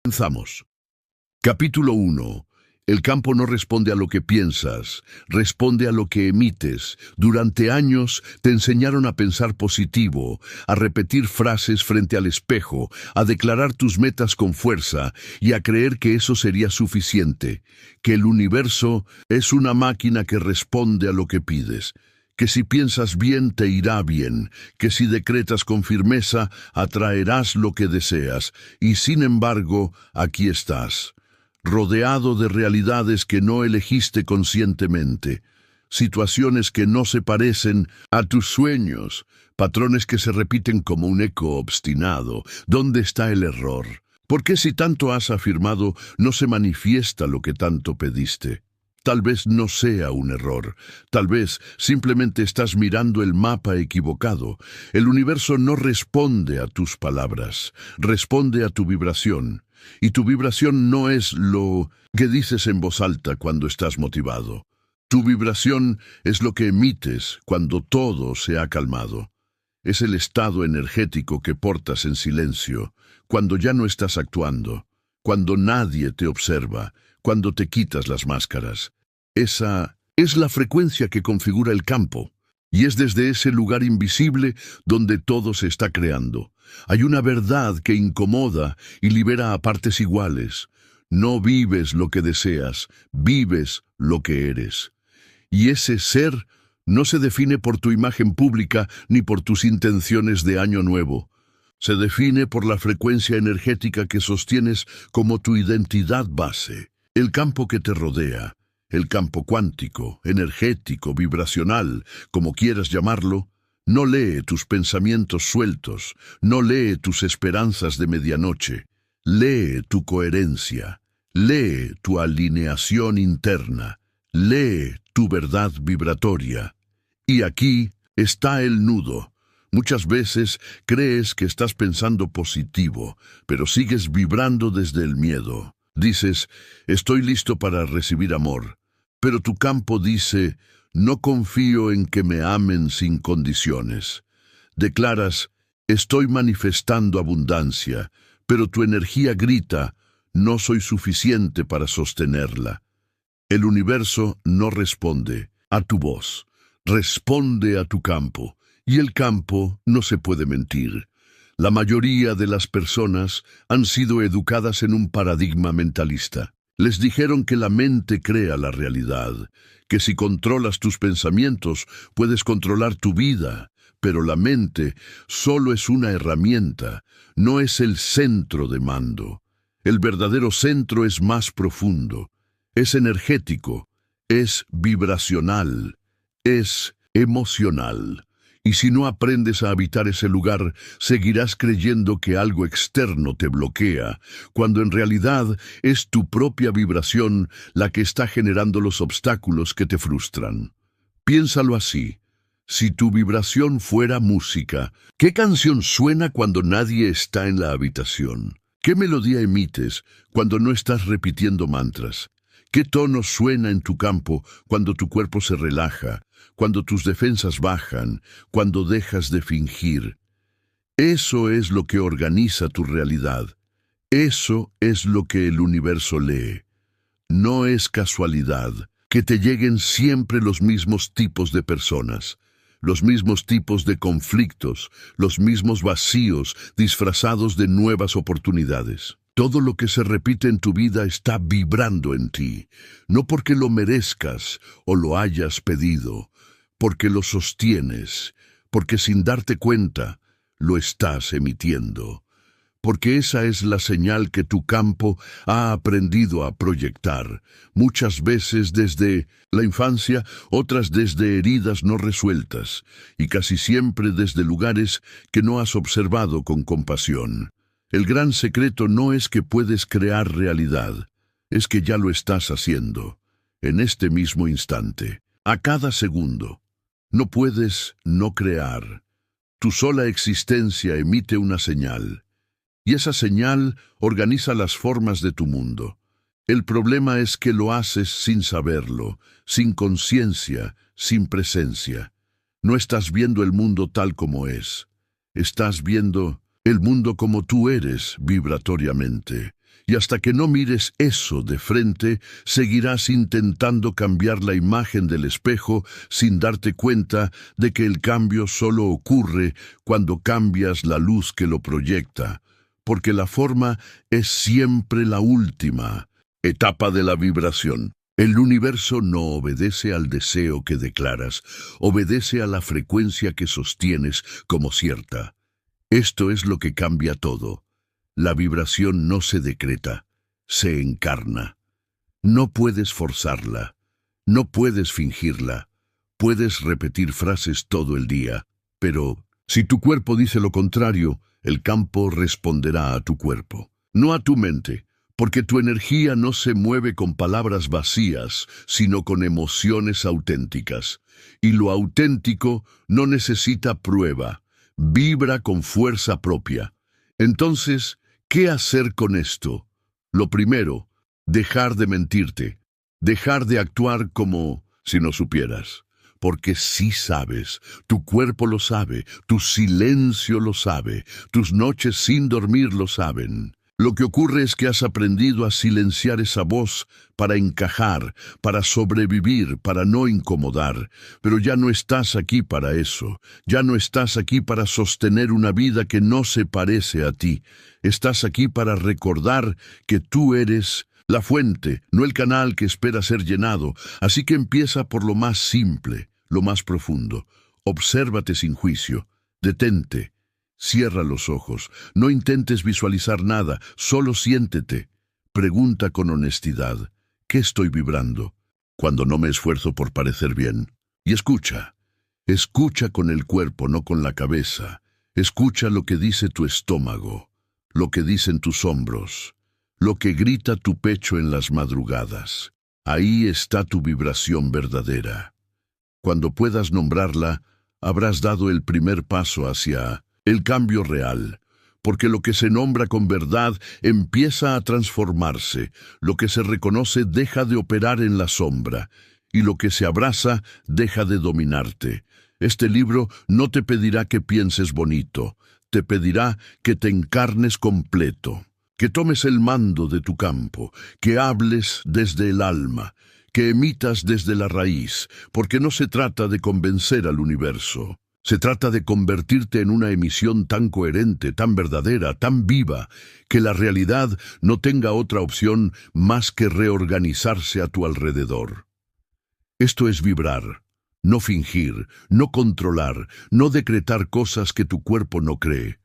Comenzamos. Capítulo 1. El campo no responde a lo que piensas, responde a lo que emites. Durante años te enseñaron a pensar positivo, a repetir frases frente al espejo, a declarar tus metas con fuerza y a creer que eso sería suficiente, que el universo es una máquina que responde a lo que pides, que si piensas bien te irá bien, que si decretas con firmeza atraerás lo que deseas. Y sin embargo, aquí estás, rodeado de realidades que no elegiste conscientemente, situaciones que no se parecen a tus sueños, patrones que se repiten como un eco obstinado. ¿Dónde está el error? ¿Por qué si tanto has afirmado no se manifiesta lo que tanto pediste? Tal vez no sea un error, tal vez simplemente estás mirando el mapa equivocado. El universo no responde a tus palabras, responde a tu vibración. Y tu vibración no es lo que dices en voz alta cuando estás motivado. Tu vibración es lo que emites cuando todo se ha calmado. Es el estado energético que portas en silencio, cuando ya no estás actuando, cuando nadie te observa, cuando te quitas las máscaras. Esa es la frecuencia que configura el campo, y es desde ese lugar invisible donde todo se está creando. Hay una verdad que incomoda y libera a partes iguales. No vives lo que deseas, vives lo que eres. Y ese ser no se define por tu imagen pública ni por tus intenciones de año nuevo. Se define por la frecuencia energética que sostienes como tu identidad base, el campo que te rodea. El campo cuántico, energético, vibracional, como quieras llamarlo, no lee tus pensamientos sueltos, no lee tus esperanzas de medianoche, lee tu coherencia, lee tu alineación interna, lee tu verdad vibratoria. Y aquí está el nudo. Muchas veces crees que estás pensando positivo, pero sigues vibrando desde el miedo. Dices, estoy listo para recibir amor, pero tu campo dice, no confío en que me amen sin condiciones. Declaras, estoy manifestando abundancia, pero tu energía grita, no soy suficiente para sostenerla. El universo no responde a tu voz, responde a tu campo, y el campo no se puede mentir. La mayoría de las personas han sido educadas en un paradigma mentalista. Les dijeron que la mente crea la realidad, que si controlas tus pensamientos puedes controlar tu vida, pero la mente solo es una herramienta, no es el centro de mando. El verdadero centro es más profundo, es energético, es vibracional, es emocional. Y si no aprendes a habitar ese lugar, seguirás creyendo que algo externo te bloquea, cuando en realidad es tu propia vibración la que está generando los obstáculos que te frustran. Piénsalo así. Si tu vibración fuera música, ¿qué canción suena cuando nadie está en la habitación? ¿Qué melodía emites cuando no estás repitiendo mantras? ¿Qué tono suena en tu campo cuando tu cuerpo se relaja, cuando tus defensas bajan, cuando dejas de fingir? Eso es lo que organiza tu realidad. Eso es lo que el universo lee. No es casualidad que te lleguen siempre los mismos tipos de personas, los mismos tipos de conflictos, los mismos vacíos disfrazados de nuevas oportunidades. Todo lo que se repite en tu vida está vibrando en ti, no porque lo merezcas o lo hayas pedido, porque lo sostienes, porque sin darte cuenta lo estás emitiendo, porque esa es la señal que tu campo ha aprendido a proyectar, muchas veces desde la infancia, otras desde heridas no resueltas, y casi siempre desde lugares que no has observado con compasión. El gran secreto no es que puedes crear realidad, es que ya lo estás haciendo, en este mismo instante, a cada segundo. No puedes no crear. Tu sola existencia emite una señal, y esa señal organiza las formas de tu mundo. El problema es que lo haces sin saberlo, sin conciencia, sin presencia. No estás viendo el mundo tal como es. Estás viendo el mundo como tú eres vibratoriamente. Y hasta que no mires eso de frente, seguirás intentando cambiar la imagen del espejo sin darte cuenta de que el cambio solo ocurre cuando cambias la luz que lo proyecta, porque la forma es siempre la última etapa de la vibración. El universo no obedece al deseo que declaras, obedece a la frecuencia que sostienes como cierta. Esto es lo que cambia todo. La vibración no se decreta, se encarna. No puedes forzarla, no puedes fingirla. Puedes repetir frases todo el día, pero si tu cuerpo dice lo contrario, el campo responderá a tu cuerpo, no a tu mente. Porque tu energía no se mueve con palabras vacías, sino con emociones auténticas. Y lo auténtico no necesita prueba, vibra con fuerza propia. Entonces, ¿qué hacer con esto? Lo primero, dejar de mentirte, dejar de actuar como si no supieras. Porque sí sabes, tu cuerpo lo sabe, tu silencio lo sabe, tus noches sin dormir lo saben. Lo que ocurre es que has aprendido a silenciar esa voz para encajar, para sobrevivir, para no incomodar. Pero ya no estás aquí para eso. Ya no estás aquí para sostener una vida que no se parece a ti. Estás aquí para recordar que tú eres la fuente, no el canal que espera ser llenado. Así que empieza por lo más simple, lo más profundo. Obsérvate sin juicio. Detente. Cierra los ojos, no intentes visualizar nada, solo siéntete. Pregunta con honestidad, ¿qué estoy vibrando? Cuando no me esfuerzo por parecer bien. Y escucha. Escucha con el cuerpo, no con la cabeza. Escucha lo que dice tu estómago, lo que dicen tus hombros, lo que grita tu pecho en las madrugadas. Ahí está tu vibración verdadera. Cuando puedas nombrarla, habrás dado el primer paso hacia el cambio real, porque lo que se nombra con verdad empieza a transformarse, lo que se reconoce deja de operar en la sombra, y lo que se abraza deja de dominarte. Este libro no te pedirá que pienses bonito, te pedirá que te encarnes completo, que tomes el mando de tu campo, que hables desde el alma, que emitas desde la raíz, porque no se trata de convencer al universo. Se trata de convertirte en una emisión tan coherente, tan verdadera, tan viva, que la realidad no tenga otra opción más que reorganizarse a tu alrededor. Esto es vibrar, no fingir, no controlar, no decretar cosas que tu cuerpo no cree.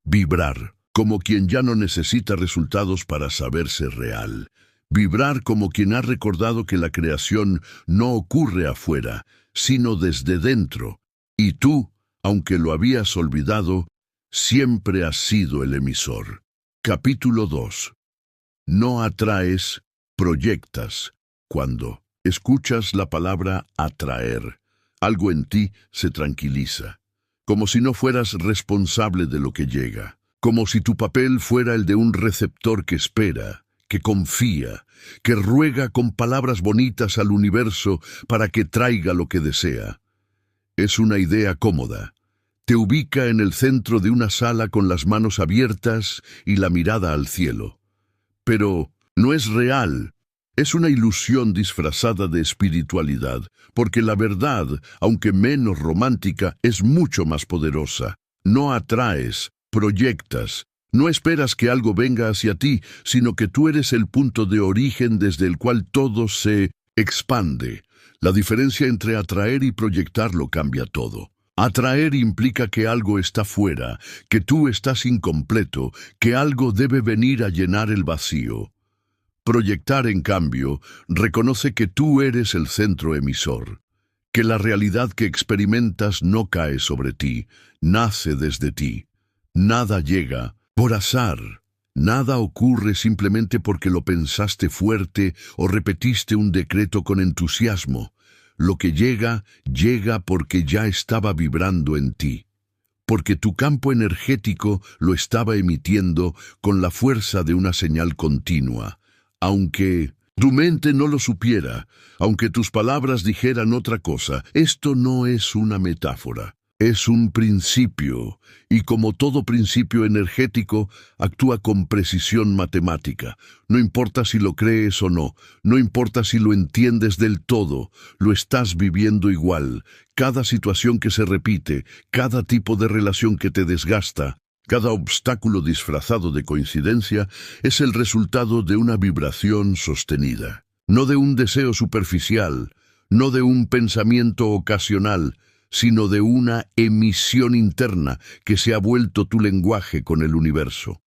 Vibrar, como quien ya no necesita resultados para saberse real. Vibrar como quien ha recordado que la creación no ocurre afuera, sino desde dentro. Y tú, aunque lo habías olvidado, siempre has sido el emisor. Capítulo 2. No atraes, proyectas. Cuando escuchas la palabra atraer, algo en ti se tranquiliza, como si no fueras responsable de lo que llega, como si tu papel fuera el de un receptor que espera, que confía, que ruega con palabras bonitas al universo para que traiga lo que desea. Es una idea cómoda. Te ubica en el centro de una sala con las manos abiertas y la mirada al cielo. Pero no es real. Es una ilusión disfrazada de espiritualidad, porque la verdad, aunque menos romántica, es mucho más poderosa. No atraes, proyectas. No esperas que algo venga hacia ti, sino que tú eres el punto de origen desde el cual todo se expande. La diferencia entre atraer y proyectar lo cambia todo. Atraer implica que algo está fuera, que tú estás incompleto, que algo debe venir a llenar el vacío. Proyectar, en cambio, reconoce que tú eres el centro emisor, que la realidad que experimentas no cae sobre ti, nace desde ti. Nada llega por azar. Nada ocurre simplemente porque lo pensaste fuerte o repetiste un decreto con entusiasmo. Lo que llega, llega porque ya estaba vibrando en ti, porque tu campo energético lo estaba emitiendo con la fuerza de una señal continua. Aunque tu mente no lo supiera, aunque tus palabras dijeran otra cosa, esto no es una metáfora. Es un principio, y como todo principio energético, actúa con precisión matemática. No importa si lo crees o no, no importa si lo entiendes del todo, lo estás viviendo igual. Cada situación que se repite, cada tipo de relación que te desgasta, cada obstáculo disfrazado de coincidencia, es el resultado de una vibración sostenida. No de un deseo superficial, no de un pensamiento ocasional, sino de una emisión interna que se ha vuelto tu lenguaje con el universo.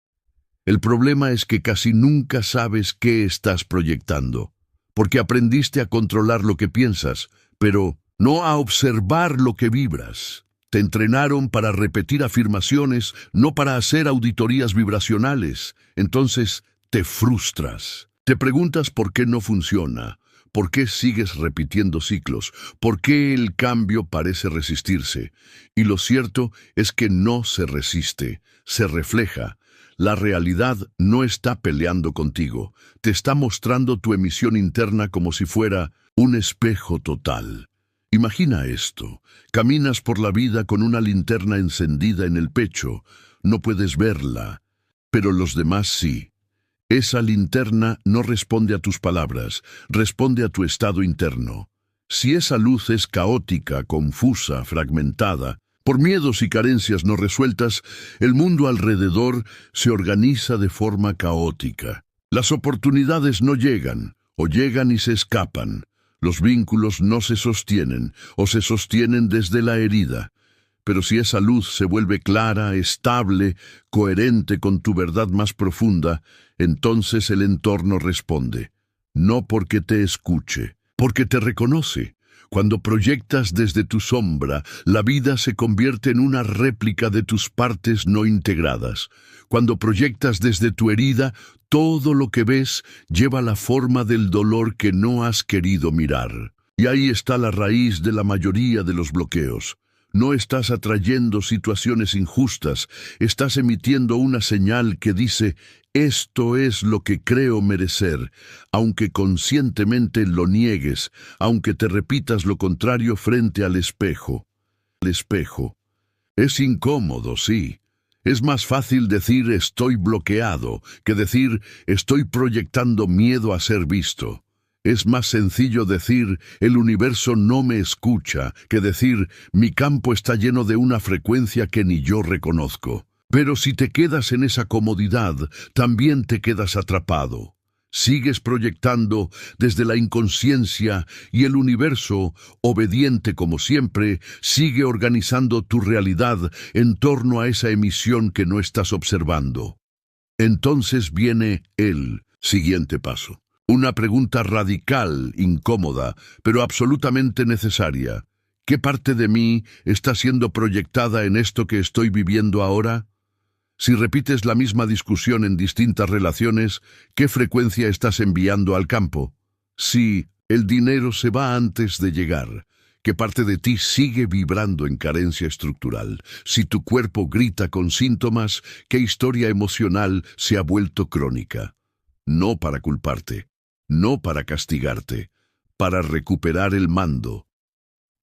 El problema es que casi nunca sabes qué estás proyectando, porque aprendiste a controlar lo que piensas, pero no a observar lo que vibras. Te entrenaron para repetir afirmaciones, no para hacer auditorías vibracionales. Entonces te frustras. Te preguntas por qué no funciona. ¿Por qué sigues repitiendo ciclos? ¿Por qué el cambio parece resistirse? Y lo cierto es que no se resiste, se refleja. La realidad no está peleando contigo, te está mostrando tu emisión interna como si fuera un espejo total. Imagina esto, caminas por la vida con una linterna encendida en el pecho, no puedes verla, pero los demás sí. Esa linterna no responde a tus palabras, responde a tu estado interno. Si esa luz es caótica, confusa, fragmentada, por miedos y carencias no resueltas, el mundo alrededor se organiza de forma caótica. Las oportunidades no llegan, o llegan y se escapan. Los vínculos no se sostienen, o se sostienen desde la herida. Pero si esa luz se vuelve clara, estable, coherente con tu verdad más profunda, entonces el entorno responde. No porque te escuche, porque te reconoce. Cuando proyectas desde tu sombra, la vida se convierte en una réplica de tus partes no integradas. Cuando proyectas desde tu herida, todo lo que ves lleva la forma del dolor que no has querido mirar. Y ahí está la raíz de la mayoría de los bloqueos. No estás atrayendo situaciones injustas, estás emitiendo una señal que dice, esto es lo que creo merecer, aunque conscientemente lo niegues, aunque te repitas lo contrario frente al espejo. El espejo. Es incómodo, sí. Es más fácil decir estoy bloqueado que decir estoy proyectando miedo a ser visto. Es más sencillo decir, el universo no me escucha, que decir, mi campo está lleno de una frecuencia que ni yo reconozco. Pero si te quedas en esa comodidad, también te quedas atrapado. Sigues proyectando desde la inconsciencia y el universo, obediente como siempre, sigue organizando tu realidad en torno a esa emisión que no estás observando. Entonces viene el siguiente paso. Una pregunta radical, incómoda, pero absolutamente necesaria. ¿Qué parte de mí está siendo proyectada en esto que estoy viviendo ahora? Si repites la misma discusión en distintas relaciones, ¿qué frecuencia estás enviando al campo? Si el dinero se va antes de llegar, ¿qué parte de ti sigue vibrando en carencia estructural? Si tu cuerpo grita con síntomas, ¿qué historia emocional se ha vuelto crónica? No para culparte. No para castigarte, para recuperar el mando.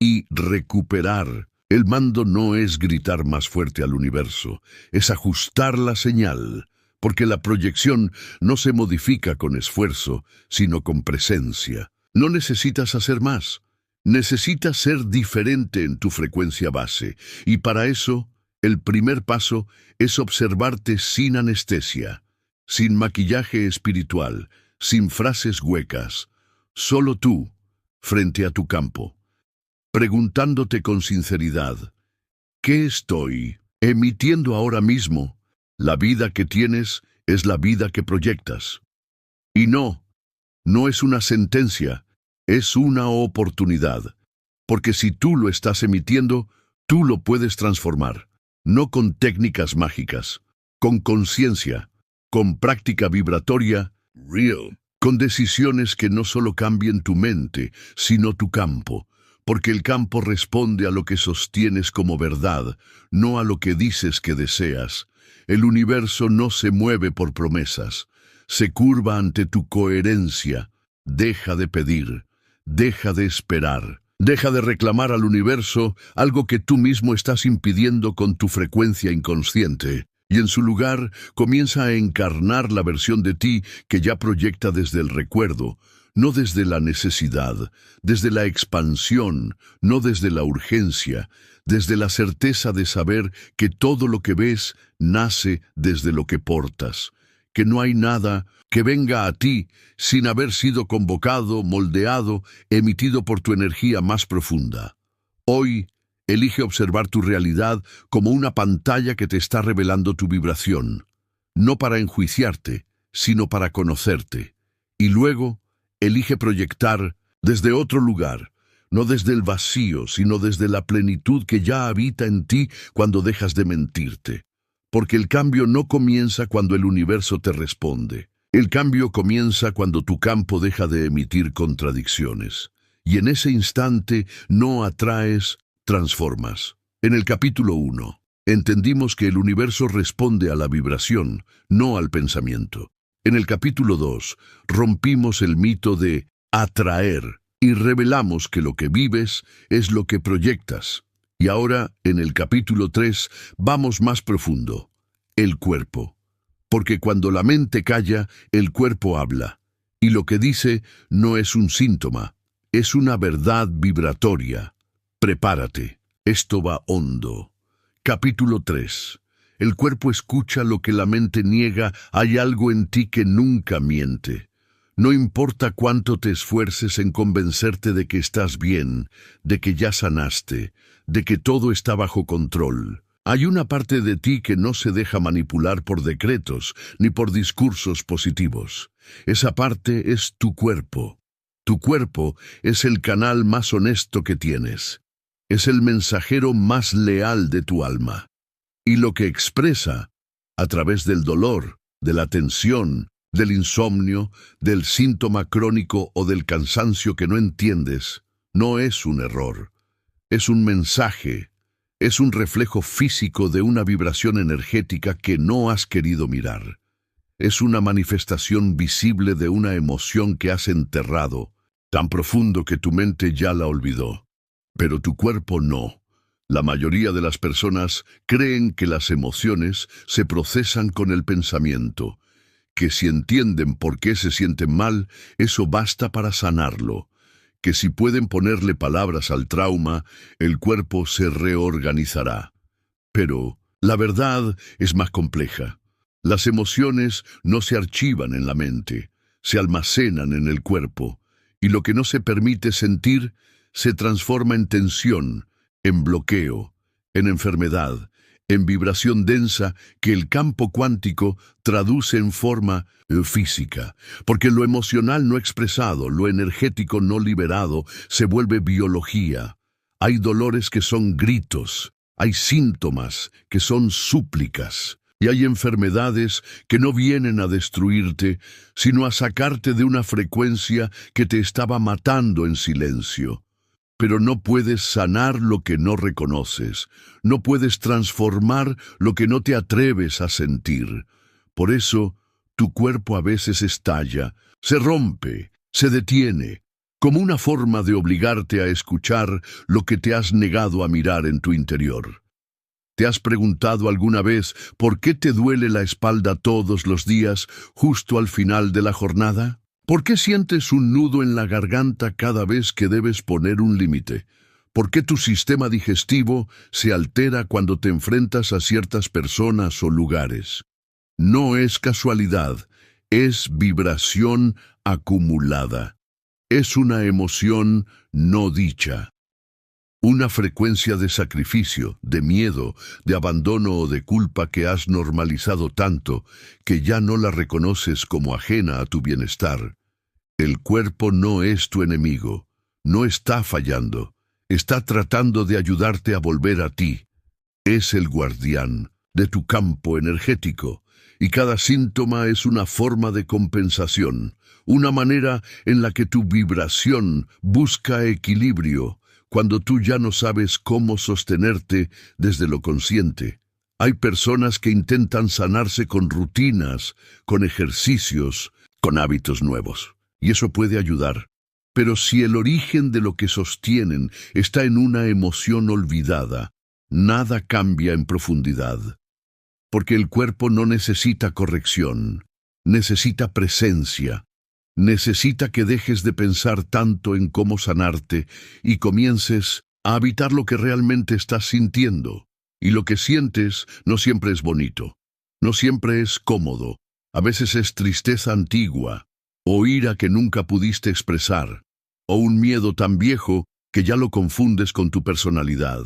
Y recuperar el mando no es gritar más fuerte al universo, es ajustar la señal, porque la proyección no se modifica con esfuerzo, sino con presencia. No necesitas hacer más, necesitas ser diferente en tu frecuencia base, y para eso, el primer paso es observarte sin anestesia, sin maquillaje espiritual, sin frases huecas, solo tú, frente a tu campo, preguntándote con sinceridad, ¿qué estoy emitiendo ahora mismo? La vida que tienes es la vida que proyectas. Y no es una sentencia, es una oportunidad, porque si tú lo estás emitiendo, tú lo puedes transformar, no con técnicas mágicas, con conciencia, con práctica vibratoria, real, con decisiones que no solo cambien tu mente, sino tu campo, porque el campo responde a lo que sostienes como verdad, no a lo que dices que deseas. El universo no se mueve por promesas, se curva ante tu coherencia. Deja de pedir, deja de esperar, Deja de reclamar al universo algo que tú mismo estás impidiendo con tu frecuencia inconsciente, y en su lugar comienza a encarnar la versión de ti que ya proyecta desde el recuerdo, no desde la necesidad, desde la expansión, no desde la urgencia, desde la certeza de saber que todo lo que ves nace desde lo que portas, que no hay nada que venga a ti sin haber sido convocado, moldeado, emitido por tu energía más profunda. Hoy, elige observar tu realidad como una pantalla que te está revelando tu vibración, no para enjuiciarte, sino para conocerte. Y luego, elige proyectar desde otro lugar, no desde el vacío, sino desde la plenitud que ya habita en ti cuando dejas de mentirte. Porque el cambio no comienza cuando el universo te responde. El cambio comienza cuando tu campo deja de emitir contradicciones. Y en ese instante no atraes, transformas. En el capítulo 1, entendimos que el universo responde a la vibración, no al pensamiento. En el capítulo 2, rompimos el mito de atraer y revelamos que lo que vives es lo que proyectas. Y ahora, en el capítulo 3, vamos más profundo. El cuerpo. Porque cuando la mente calla, el cuerpo habla. Y lo que dice no es un síntoma, es una verdad vibratoria. Prepárate, esto va hondo. Capítulo 3. El cuerpo escucha lo que la mente niega, hay algo en ti que nunca miente. No importa cuánto te esfuerces en convencerte de que estás bien, de que ya sanaste, de que todo está bajo control. Hay una parte de ti que no se deja manipular por decretos ni por discursos positivos. Esa parte es tu cuerpo. Tu cuerpo es el canal más honesto que tienes. Es el mensajero más leal de tu alma. Y lo que expresa, a través del dolor, de la tensión, del insomnio, del síntoma crónico o del cansancio que no entiendes, no es un error. Es un mensaje, es un reflejo físico de una vibración energética que no has querido mirar. Es una manifestación visible de una emoción que has enterrado, tan profundo que tu mente ya la olvidó. Pero tu cuerpo no. La mayoría de las personas creen que las emociones se procesan con el pensamiento, que si entienden por qué se sienten mal, eso basta para sanarlo, que si pueden ponerle palabras al trauma, el cuerpo se reorganizará. Pero la verdad es más compleja. Las emociones no se archivan en la mente, se almacenan en el cuerpo, y lo que no se permite sentir se transforma en tensión, en bloqueo, en enfermedad, en vibración densa que el campo cuántico traduce en forma física, porque lo emocional no expresado, lo energético no liberado, se vuelve biología. Hay dolores que son gritos, hay síntomas que son súplicas, y hay enfermedades que no vienen a destruirte, sino a sacarte de una frecuencia que te estaba matando en silencio. Pero no puedes sanar lo que no reconoces, no puedes transformar lo que no te atreves a sentir. Por eso, tu cuerpo a veces estalla, se rompe, se detiene, como una forma de obligarte a escuchar lo que te has negado a mirar en tu interior. ¿Te has preguntado alguna vez por qué te duele la espalda todos los días, justo al final de la jornada? ¿Por qué sientes un nudo en la garganta cada vez que debes poner un límite? ¿Por qué tu sistema digestivo se altera cuando te enfrentas a ciertas personas o lugares? No es casualidad, es vibración acumulada. Es una emoción no dicha. Una frecuencia de sacrificio, de miedo, de abandono o de culpa que has normalizado tanto que ya no la reconoces como ajena a tu bienestar. El cuerpo no es tu enemigo, no está fallando, está tratando de ayudarte a volver a ti. Es el guardián de tu campo energético, y cada síntoma es una forma de compensación, una manera en la que tu vibración busca equilibrio, cuando tú ya no sabes cómo sostenerte desde lo consciente. Hay personas que intentan sanarse con rutinas, con ejercicios, con hábitos nuevos, y eso puede ayudar. Pero si el origen de lo que sostienen está en una emoción olvidada, nada cambia en profundidad. Porque el cuerpo no necesita corrección, necesita presencia. Necesita que dejes de pensar tanto en cómo sanarte y comiences a habitar lo que realmente estás sintiendo. Y lo que sientes no siempre es bonito, no siempre es cómodo. A veces es tristeza antigua, o ira que nunca pudiste expresar, o un miedo tan viejo que ya lo confundes con tu personalidad.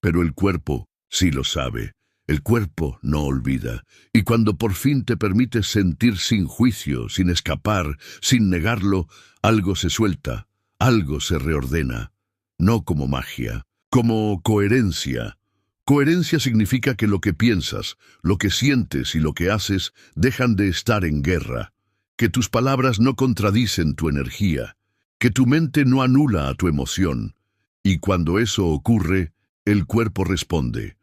Pero el cuerpo sí lo sabe. El cuerpo no olvida, y cuando por fin te permites sentir sin juicio, sin escapar, sin negarlo, algo se suelta, algo se reordena. No como magia, como coherencia. Coherencia significa que lo que piensas, lo que sientes y lo que haces dejan de estar en guerra, que tus palabras no contradicen tu energía, que tu mente no anula a tu emoción, y cuando eso ocurre, el cuerpo responde.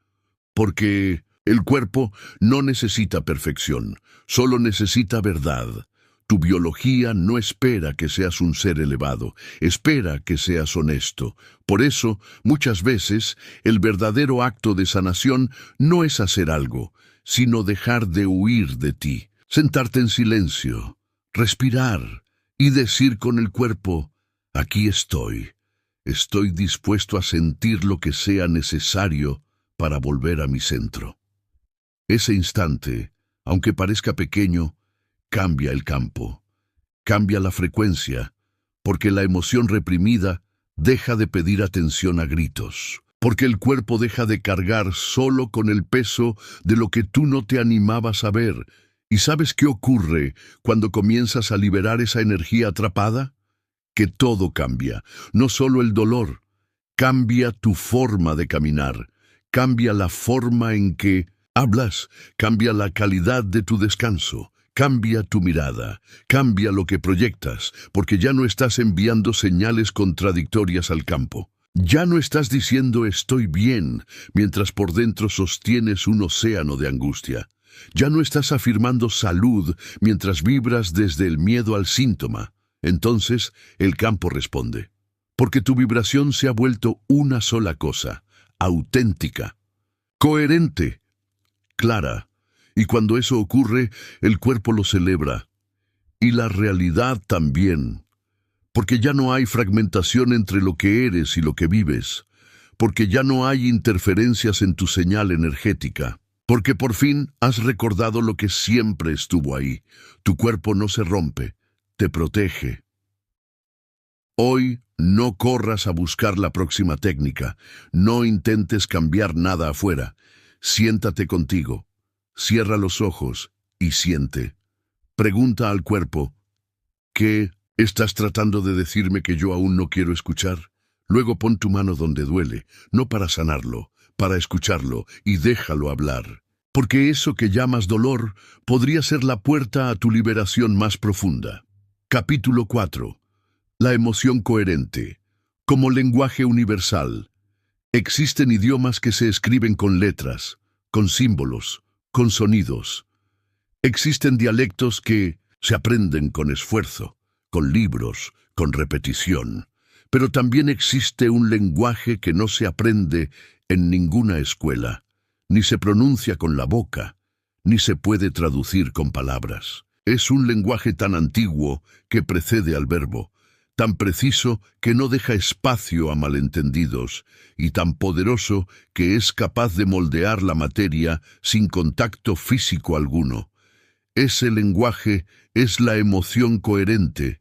Porque el cuerpo no necesita perfección, solo necesita verdad. Tu biología no espera que seas un ser elevado, espera que seas honesto. Por eso, muchas veces, el verdadero acto de sanación no es hacer algo, sino dejar de huir de ti, sentarte en silencio, respirar y decir con el cuerpo, aquí estoy dispuesto a sentir lo que sea necesario para volver a mi centro. Ese instante, aunque parezca pequeño, cambia el campo, cambia la frecuencia, porque la emoción reprimida deja de pedir atención a gritos, porque el cuerpo deja de cargar solo con el peso de lo que tú no te animabas a ver. ¿Y sabes qué ocurre cuando comienzas a liberar esa energía atrapada? Que todo cambia, no solo el dolor, cambia tu forma de caminar. Cambia la forma en que hablas, cambia la calidad de tu descanso, cambia tu mirada, cambia lo que proyectas, porque ya no estás enviando señales contradictorias al campo. Ya no estás diciendo estoy bien, mientras por dentro sostienes un océano de angustia. Ya no estás afirmando salud, mientras vibras desde el miedo al síntoma. Entonces, el campo responde. Porque tu vibración se ha vuelto una sola cosa. Auténtica, coherente, clara, y cuando eso ocurre, el cuerpo lo celebra, y la realidad también, porque ya no hay fragmentación entre lo que eres y lo que vives, porque ya no hay interferencias en tu señal energética, porque por fin has recordado lo que siempre estuvo ahí. Tu cuerpo no se rompe, te protege. Hoy no corras a buscar la próxima técnica, no intentes cambiar nada afuera. Siéntate contigo, cierra los ojos y siente. Pregunta al cuerpo, ¿qué estás tratando de decirme que yo aún no quiero escuchar? Luego pon tu mano donde duele, no para sanarlo, para escucharlo y déjalo hablar. Porque eso que llamas dolor podría ser la puerta a tu liberación más profunda. Capítulo 4. La emoción coherente. Como lenguaje universal. Existen idiomas que se escriben con letras, con símbolos, con sonidos. Existen dialectos que se aprenden con esfuerzo, con libros, con repetición. Pero también existe un lenguaje que no se aprende en ninguna escuela, ni se pronuncia con la boca, ni se puede traducir con palabras. Es un lenguaje tan antiguo que precede al verbo, tan preciso que no deja espacio a malentendidos, y tan poderoso que es capaz de moldear la materia sin contacto físico alguno. Ese lenguaje es la emoción coherente,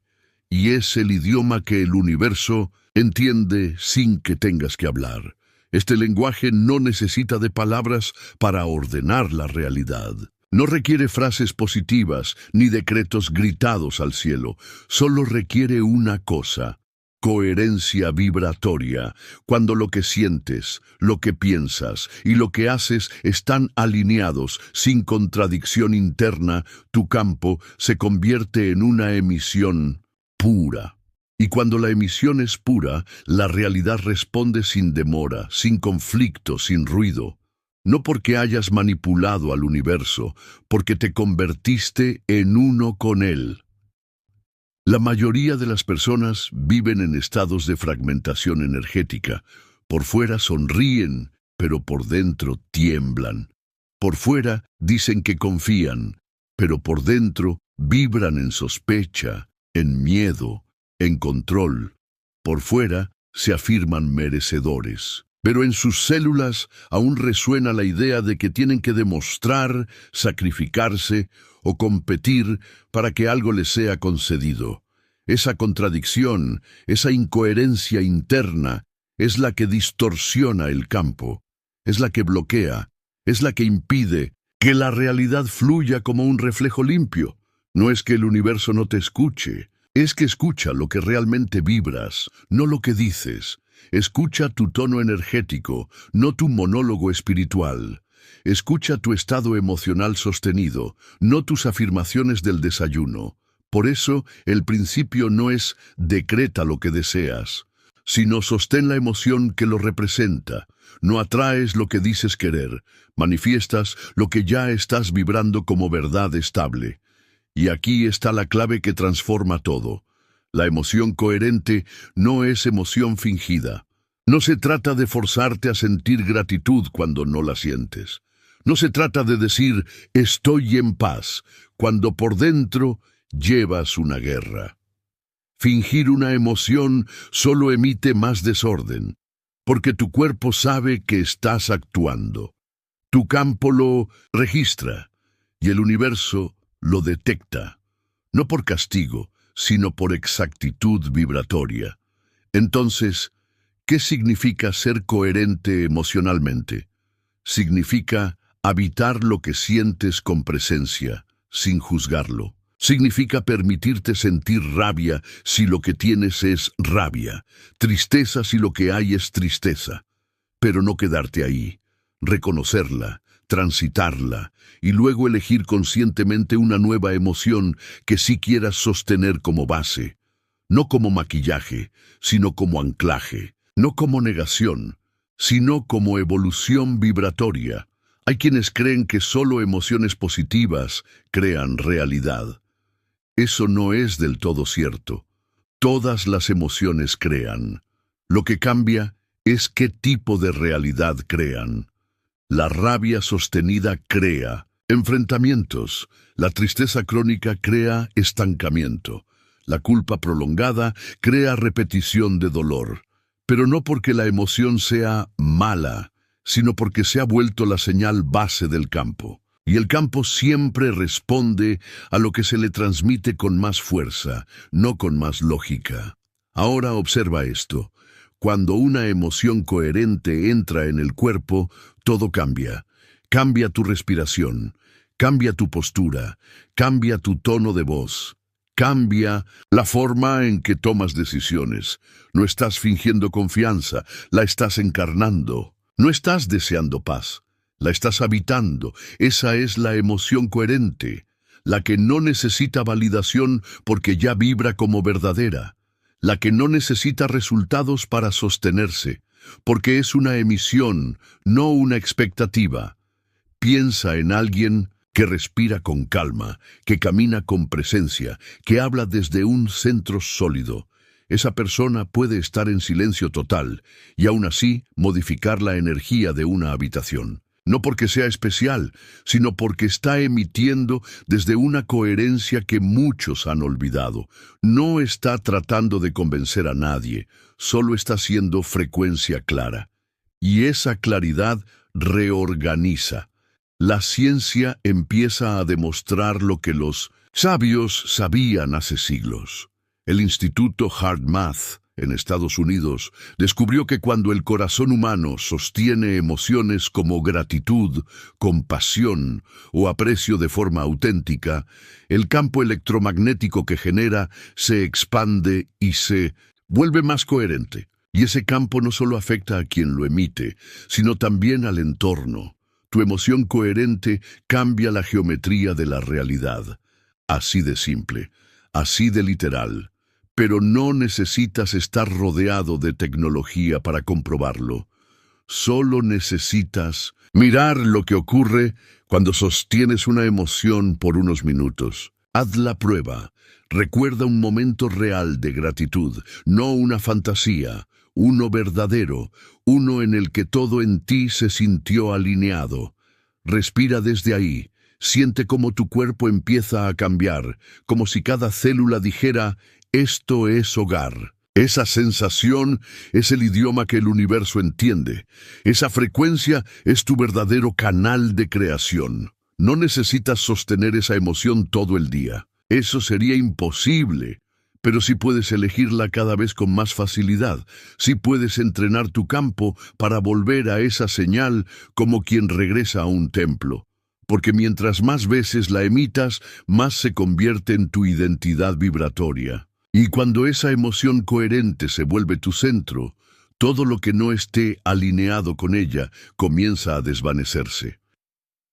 y es el idioma que el universo entiende sin que tengas que hablar. Este lenguaje no necesita de palabras para ordenar la realidad. No requiere frases positivas ni decretos gritados al cielo. Solo requiere una cosa: coherencia vibratoria. Cuando lo que sientes, lo que piensas y lo que haces están alineados, sin contradicción interna, tu campo se convierte en una emisión pura. Y cuando la emisión es pura, la realidad responde sin demora, sin conflicto, sin ruido. No porque hayas manipulado al universo, porque te convertiste en uno con él. La mayoría de las personas viven en estados de fragmentación energética. Por fuera sonríen, pero por dentro tiemblan. Por fuera dicen que confían, pero por dentro vibran en sospecha, en miedo, en control. Por fuera se afirman merecedores, pero en sus células aún resuena la idea de que tienen que demostrar, sacrificarse o competir para que algo les sea concedido. Esa contradicción, esa incoherencia interna, es la que distorsiona el campo, es la que bloquea, es la que impide que la realidad fluya como un reflejo limpio. No es que el universo no te escuche, es que escucha lo que realmente vibras, no lo que dices. Escucha tu tono energético, no tu monólogo espiritual. Escucha tu estado emocional sostenido, no tus afirmaciones del desayuno. Por eso, el principio no es decreta lo que deseas, sino sostén la emoción que lo representa. No atraes lo que dices querer, manifiestas lo que ya estás vibrando como verdad estable. Y aquí está la clave que transforma todo. La emoción coherente no es emoción fingida. No se trata de forzarte a sentir gratitud cuando no la sientes. No se trata de decir estoy en paz cuando por dentro llevas una guerra. Fingir una emoción solo emite más desorden, porque tu cuerpo sabe que estás actuando. Tu campo lo registra y el universo lo detecta, no por castigo, sino por exactitud vibratoria. Entonces, ¿qué significa ser coherente emocionalmente? Significa habitar lo que sientes con presencia, sin juzgarlo. Significa permitirte sentir rabia si lo que tienes es rabia, tristeza si lo que hay es tristeza, pero no quedarte ahí, reconocerla, transitarla y luego elegir conscientemente una nueva emoción que sí quieras sostener como base, no como maquillaje, sino como anclaje, no como negación, sino como evolución vibratoria. Hay quienes creen que solo emociones positivas crean realidad. Eso no es del todo cierto. Todas las emociones crean. Lo que cambia es qué tipo de realidad crean. La rabia sostenida crea enfrentamientos. La tristeza crónica crea estancamiento. La culpa prolongada crea repetición de dolor. Pero no porque la emoción sea mala, sino porque se ha vuelto la señal base del campo. Y el campo siempre responde a lo que se le transmite con más fuerza, no con más lógica. Ahora observa esto. Cuando una emoción coherente entra en el cuerpo, todo cambia. Cambia tu respiración, cambia tu postura, cambia tu tono de voz, cambia la forma en que tomas decisiones. No estás fingiendo confianza, la estás encarnando. No estás deseando paz, la estás habitando. Esa es la emoción coherente, la que no necesita validación porque ya vibra como verdadera, la que no necesita resultados para sostenerse, porque es una emisión, no una expectativa. Piensa en alguien que respira con calma, que camina con presencia, que habla desde un centro sólido. Esa persona puede estar en silencio total y aún así modificar la energía de una habitación. No porque sea especial, sino porque está emitiendo desde una coherencia que muchos han olvidado. No está tratando de convencer a nadie, solo está siendo frecuencia clara. Y esa claridad reorganiza. La ciencia empieza a demostrar lo que los sabios sabían hace siglos. El Instituto HeartMath en Estados Unidos descubrió que cuando el corazón humano sostiene emociones como gratitud, compasión o aprecio de forma auténtica, el campo electromagnético que genera se expande y se vuelve más coherente. Y ese campo no solo afecta a quien lo emite, sino también al entorno. Tu emoción coherente cambia la geometría de la realidad. Así de simple, así de literal. Pero no necesitas estar rodeado de tecnología para comprobarlo. Solo necesitas mirar lo que ocurre cuando sostienes una emoción por unos minutos. Haz la prueba. Recuerda un momento real de gratitud, no una fantasía, uno verdadero, uno en el que todo en ti se sintió alineado. Respira desde ahí. Siente cómo tu cuerpo empieza a cambiar, como si cada célula dijera, esto es hogar. Esa sensación es el idioma que el universo entiende. Esa frecuencia es tu verdadero canal de creación. No necesitas sostener esa emoción todo el día. Eso sería imposible. Pero sí puedes elegirla cada vez con más facilidad. Sí puedes entrenar tu campo para volver a esa señal como quien regresa a un templo. Porque mientras más veces la emitas, más se convierte en tu identidad vibratoria. Y cuando esa emoción coherente se vuelve tu centro, todo lo que no esté alineado con ella comienza a desvanecerse.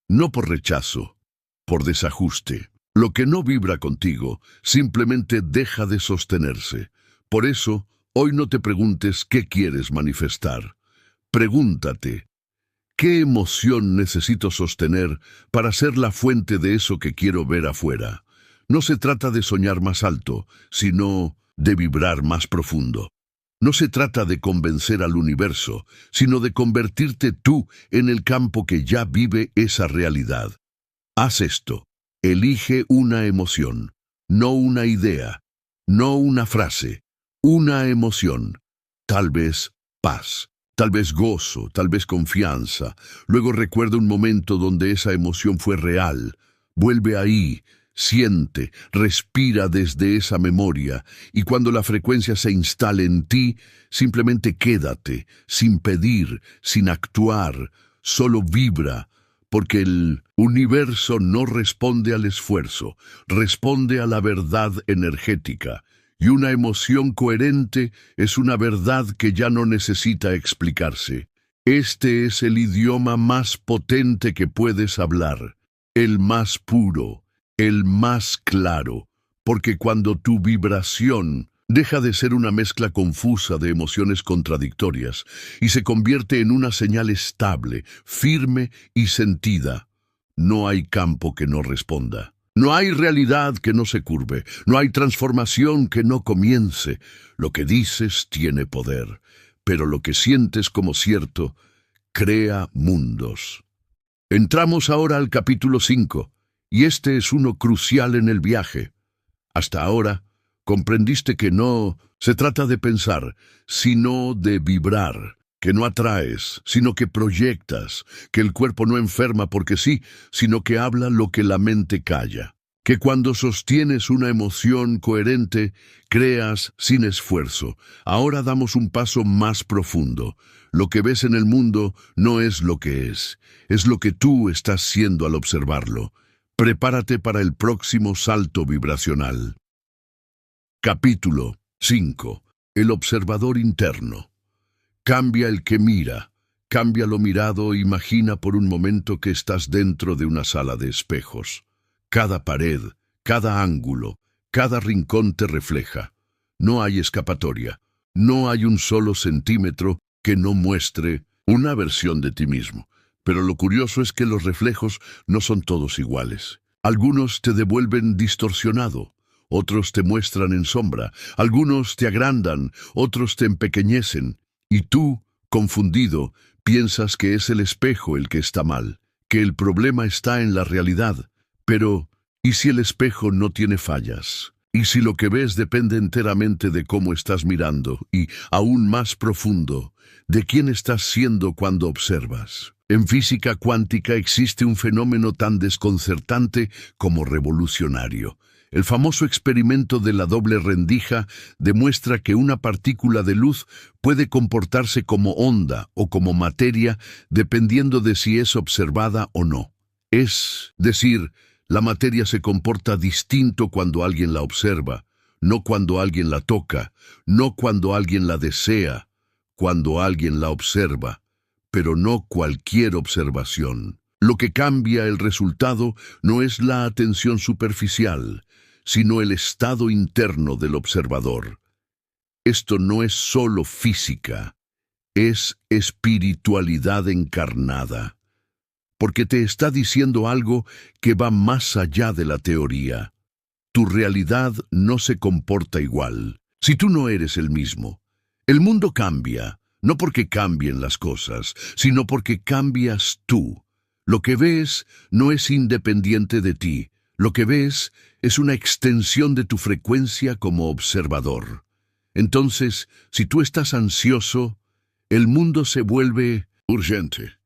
No por rechazo, por desajuste. Lo que no vibra contigo simplemente deja de sostenerse. Por eso, hoy no te preguntes qué quieres manifestar. Pregúntate, ¿qué emoción necesito sostener para ser la fuente de eso que quiero ver afuera? No se trata de soñar más alto, sino de vibrar más profundo. No se trata de convencer al universo, sino de convertirte tú en el campo que ya vive esa realidad. Haz esto. Elige una emoción, no una idea, no una frase, una emoción. Tal vez paz. Tal vez gozo, tal vez confianza. Luego recuerda un momento donde esa emoción fue real. Vuelve ahí, siente, respira desde esa memoria, y cuando la frecuencia se instale en ti, simplemente quédate, sin pedir, sin actuar, solo vibra, porque el universo no responde al esfuerzo, responde a la verdad energética. Y una emoción coherente es una verdad que ya no necesita explicarse. Este es el idioma más potente que puedes hablar, el más puro, el más claro, porque cuando tu vibración deja de ser una mezcla confusa de emociones contradictorias y se convierte en una señal estable, firme y sentida, no hay campo que no responda. No hay realidad que no se curve, no hay transformación que no comience. Lo que dices tiene poder, pero lo que sientes como cierto crea mundos. Entramos ahora al capítulo 5, y este es uno crucial en el viaje. Hasta ahora, comprendiste que no se trata de pensar, sino de vibrar. Que no atraes, sino que proyectas, que el cuerpo no enferma porque sí, sino que habla lo que la mente calla. Que cuando sostienes una emoción coherente, creas sin esfuerzo. Ahora damos un paso más profundo. Lo que ves en el mundo no es lo que es lo que tú estás siendo al observarlo. Prepárate para el próximo salto vibracional. Capítulo 5. El observador interno. Cambia el que mira, cambia lo mirado, imagina por un momento que estás dentro de una sala de espejos. Cada pared, cada ángulo, cada rincón te refleja. No hay escapatoria, no hay un solo centímetro que no muestre una versión de ti mismo. Pero lo curioso es que los reflejos no son todos iguales. Algunos te devuelven distorsionado, otros te muestran en sombra, algunos te agrandan, otros te empequeñecen. Y tú, confundido, piensas que es el espejo el que está mal, que el problema está en la realidad. Pero, ¿y si el espejo no tiene fallas? ¿Y si lo que ves depende enteramente de cómo estás mirando y, aún más profundo, de quién estás siendo cuando observas? En física cuántica existe un fenómeno tan desconcertante como revolucionario. El famoso experimento de la doble rendija demuestra que una partícula de luz puede comportarse como onda o como materia dependiendo de si es observada o no. Es decir, la materia se comporta distinto cuando alguien la observa, no cuando alguien la toca, no cuando alguien la desea, cuando alguien la observa, pero no cualquier observación. Lo que cambia el resultado no es la atención superficial, sino el estado interno del observador. Esto no es solo física, es espiritualidad encarnada, porque te está diciendo algo que va más allá de la teoría. tu realidad no se comporta igual. Si tú no eres el mismo, el mundo cambia, no porque cambien las cosas, sino porque cambias tú. Lo que ves no es independiente de ti. Lo que ves es una extensión de tu frecuencia como observador. Entonces, si tú estás ansioso, el mundo se vuelve urgente.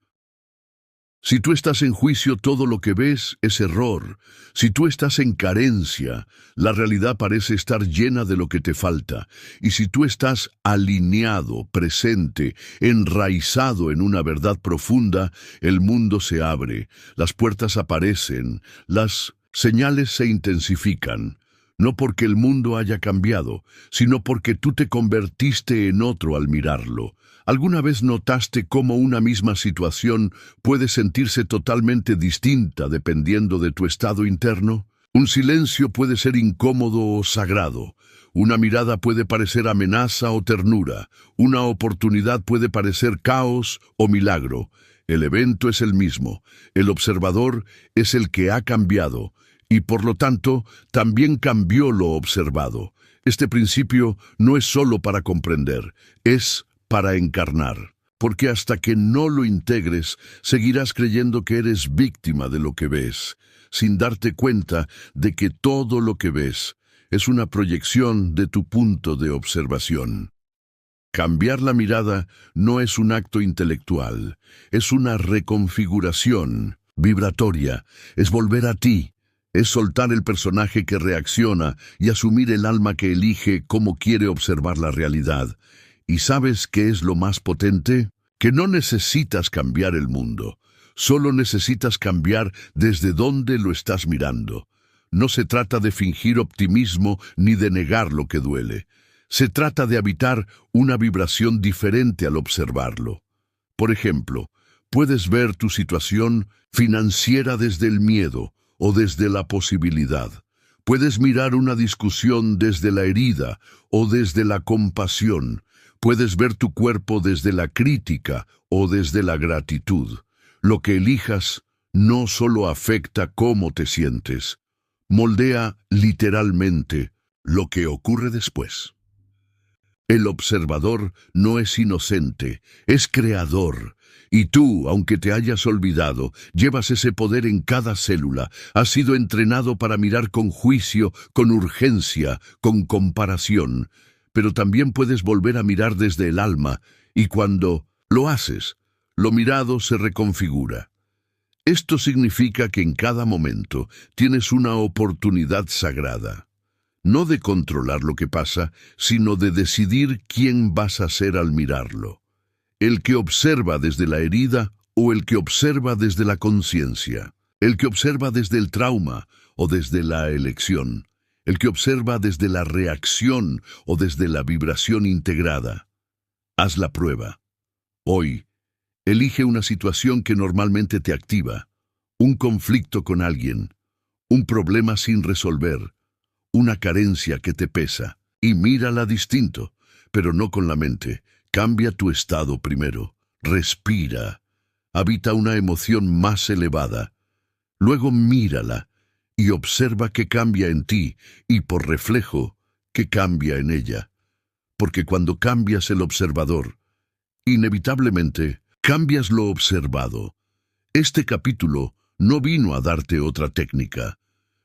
Si tú estás en juicio, todo lo que ves es error. Si tú estás en carencia, la realidad parece estar llena de lo que te falta. Y si tú estás alineado, presente, enraizado en una verdad profunda, el mundo se abre, las puertas aparecen, las señales se intensifican. No porque el mundo haya cambiado, sino porque tú te convertiste en otro al mirarlo. ¿Alguna vez notaste cómo una misma situación puede sentirse totalmente distinta dependiendo de tu estado interno? Un silencio puede ser incómodo o sagrado. Una mirada puede parecer amenaza o ternura. Una oportunidad puede parecer caos o milagro. El evento es el mismo. El observador es el que ha cambiado. Y por lo tanto, también cambió lo observado. Este principio no es solo para comprender, es para encarnar. Porque hasta que no lo integres, seguirás creyendo que eres víctima de lo que ves, sin darte cuenta de que todo lo que ves es una proyección de tu punto de observación. Cambiar la mirada no es un acto intelectual, es una reconfiguración vibratoria, es volver a ti. Es soltar el personaje que reacciona y asumir el alma que elige cómo quiere observar la realidad. ¿Y sabes qué es lo más potente? Que no necesitas cambiar el mundo. Solo necesitas cambiar desde dónde lo estás mirando. No se trata de fingir optimismo ni de negar lo que duele. Se trata de habitar una vibración diferente al observarlo. Por ejemplo, puedes ver tu situación financiera desde el miedo o desde la posibilidad. Puedes mirar una discusión desde la herida o desde la compasión. Puedes ver tu cuerpo desde la crítica o desde la gratitud. Lo que elijas no solo afecta cómo te sientes, moldea literalmente lo que ocurre después. El observador no es inocente, es creador. Y tú, aunque te hayas olvidado, llevas ese poder en cada célula. Has sido entrenado para mirar con juicio, con urgencia, con comparación. Pero también puedes volver a mirar desde el alma, y cuando lo haces, lo mirado se reconfigura. Esto significa que en cada momento tienes una oportunidad sagrada. No de controlar lo que pasa, sino de decidir quién vas a ser al mirarlo. El que observa desde la herida o el que observa desde la conciencia. El que observa desde el trauma o desde la elección. El que observa desde la reacción o desde la vibración integrada. Haz la prueba. Hoy, elige una situación que normalmente te activa. Un conflicto con alguien. Un problema sin resolver. Una carencia que te pesa. Y mírala distinto, pero no con la mente. Cambia tu estado primero, respira, habita una emoción más elevada, luego mírala y observa qué cambia en ti y por reflejo qué cambia en ella. Porque cuando cambias el observador, inevitablemente cambias lo observado. Este capítulo no vino a darte otra técnica,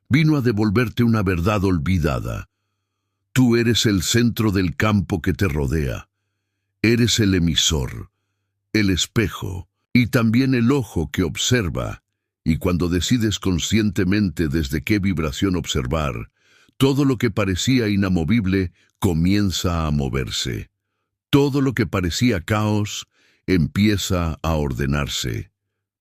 vino a devolverte una verdad olvidada. Tú eres el centro del campo que te rodea. Eres el emisor, el espejo y también el ojo que observa, y cuando decides conscientemente desde qué vibración observar, todo lo que parecía inamovible comienza a moverse. Todo lo que parecía caos empieza a ordenarse,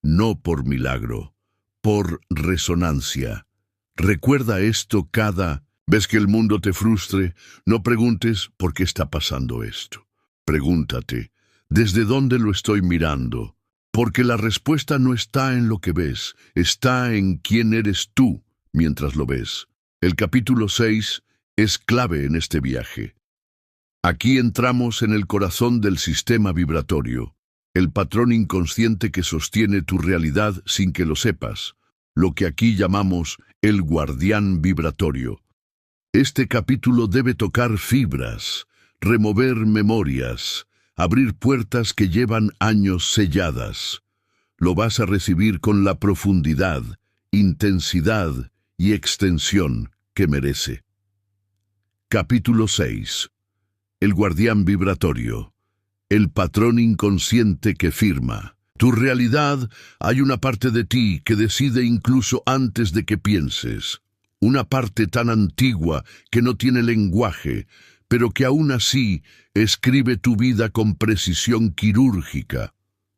no por milagro, por resonancia. Recuerda esto cada vez que el mundo te frustre, no preguntes ¿por qué está pasando esto? Pregúntate, ¿desde dónde lo estoy mirando? Porque la respuesta no está en lo que ves, está en quién eres tú mientras lo ves. El capítulo 6 es clave en este viaje. Aquí entramos en el corazón del sistema vibratorio, el patrón inconsciente que sostiene tu realidad sin que lo sepas, lo que aquí llamamos el guardián vibratorio. Este capítulo debe tocar fibras, remover memorias, abrir puertas que llevan años selladas. Lo vas a recibir con la profundidad, intensidad y extensión que merece. Capítulo 6. El guardián vibratorio. El patrón inconsciente que firma. Tu realidad, hay una parte de ti que decide incluso antes de que pienses. Una parte tan antigua que no tiene lenguaje, pero que aún así escribe tu vida con precisión quirúrgica.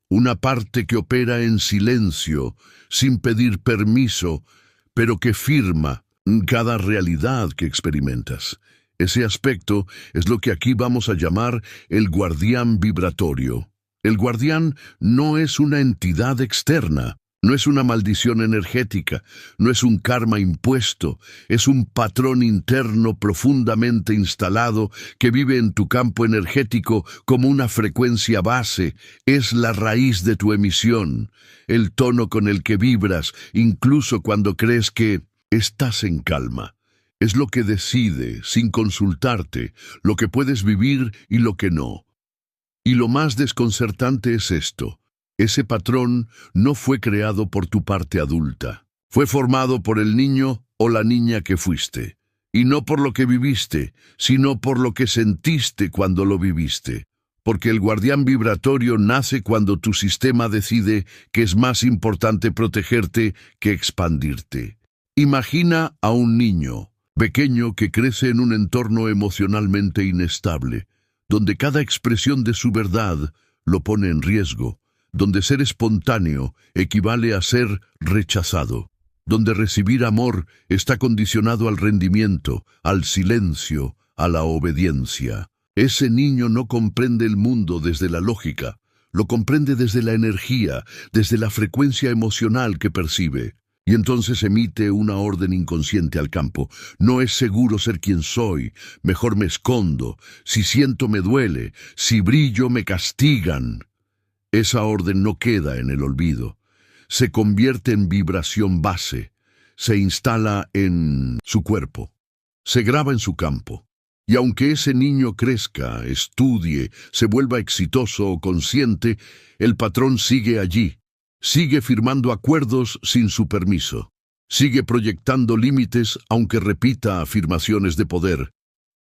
Una parte que opera en silencio, sin pedir permiso, pero que firma cada realidad que experimentas. Ese aspecto es lo que aquí vamos a llamar el guardián vibratorio. El guardián no es una entidad externa, no es una maldición energética, no es un karma impuesto, es un patrón interno profundamente instalado que vive en tu campo energético como una frecuencia base, es la raíz de tu emisión, el tono con el que vibras, incluso cuando crees que estás en calma. Es lo que decide, sin consultarte, lo que puedes vivir y lo que no. Y lo más desconcertante es esto. Ese patrón no fue creado por tu parte adulta. Fue formado por el niño o la niña que fuiste. Y no por lo que viviste, sino por lo que sentiste cuando lo viviste. Porque el guardián vibratorio nace cuando tu sistema decide que es más importante protegerte que expandirte. Imagina a un niño pequeño que crece en un entorno emocionalmente inestable, donde cada expresión de su verdad lo pone en riesgo, donde ser espontáneo equivale a ser rechazado, donde recibir amor está condicionado al rendimiento, al silencio, a la obediencia. Ese niño no comprende el mundo desde la lógica, lo comprende desde la energía, desde la frecuencia emocional que percibe. Y entonces emite una orden inconsciente al campo. No es seguro ser quien soy, mejor me escondo, si siento me duele, si brillo me castigan. Esa orden no queda en el olvido, se convierte en vibración base, se instala en su cuerpo, se graba en su campo. Y aunque ese niño crezca, estudie, se vuelva exitoso o consciente, el patrón sigue allí. Sigue firmando acuerdos sin su permiso. Sigue proyectando límites aunque repita afirmaciones de poder.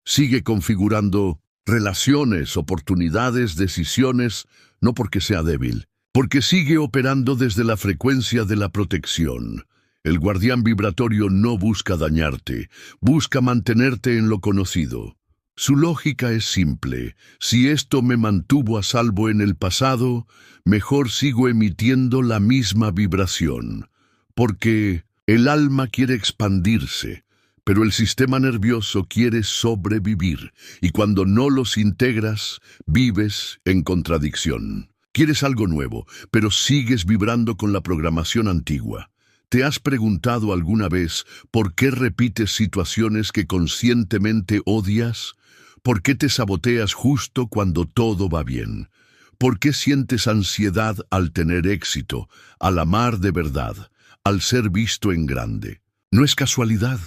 Sigue configurando relaciones, oportunidades, decisiones, no porque sea débil, porque sigue operando desde la frecuencia de la protección. El guardián vibratorio no busca dañarte, busca mantenerte en lo conocido. Su lógica es simple. Si esto me mantuvo a salvo en el pasado, mejor sigo emitiendo la misma vibración. Porque el alma quiere expandirse, pero el sistema nervioso quiere sobrevivir. Y cuando no los integras, vives en contradicción. Quieres algo nuevo, pero sigues vibrando con la programación antigua. ¿Te has preguntado alguna vez por qué repites situaciones que conscientemente odias? ¿Por qué te saboteas justo cuando todo va bien? ¿Por qué sientes ansiedad al tener éxito, al amar de verdad, al ser visto en grande? No es casualidad.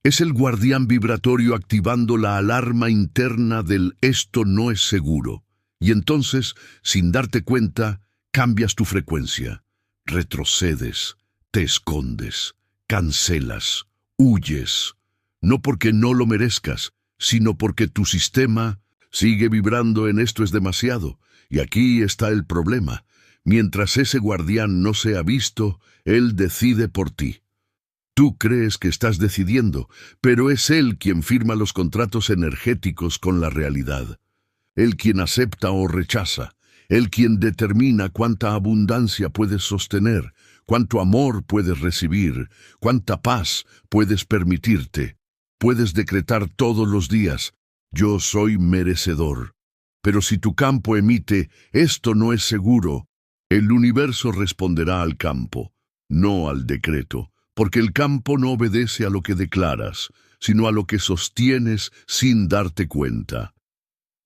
Es el guardián vibratorio activando la alarma interna del esto no es seguro. Y entonces, sin darte cuenta, cambias tu frecuencia. Retrocedes, te escondes, cancelas, huyes. No porque no lo merezcas, sino porque tu sistema sigue vibrando en esto es demasiado. Y aquí está el problema. Mientras ese guardián no sea visto, él decide por ti. Tú crees que estás decidiendo, pero es él quien firma los contratos energéticos con la realidad. Él quien acepta o rechaza. Él quien determina cuánta abundancia puedes sostener, cuánto amor puedes recibir, cuánta paz puedes permitirte. Puedes decretar todos los días, yo soy merecedor. Pero si tu campo emite, esto no es seguro, el universo responderá al campo, no al decreto, porque el campo no obedece a lo que declaras, sino a lo que sostienes sin darte cuenta.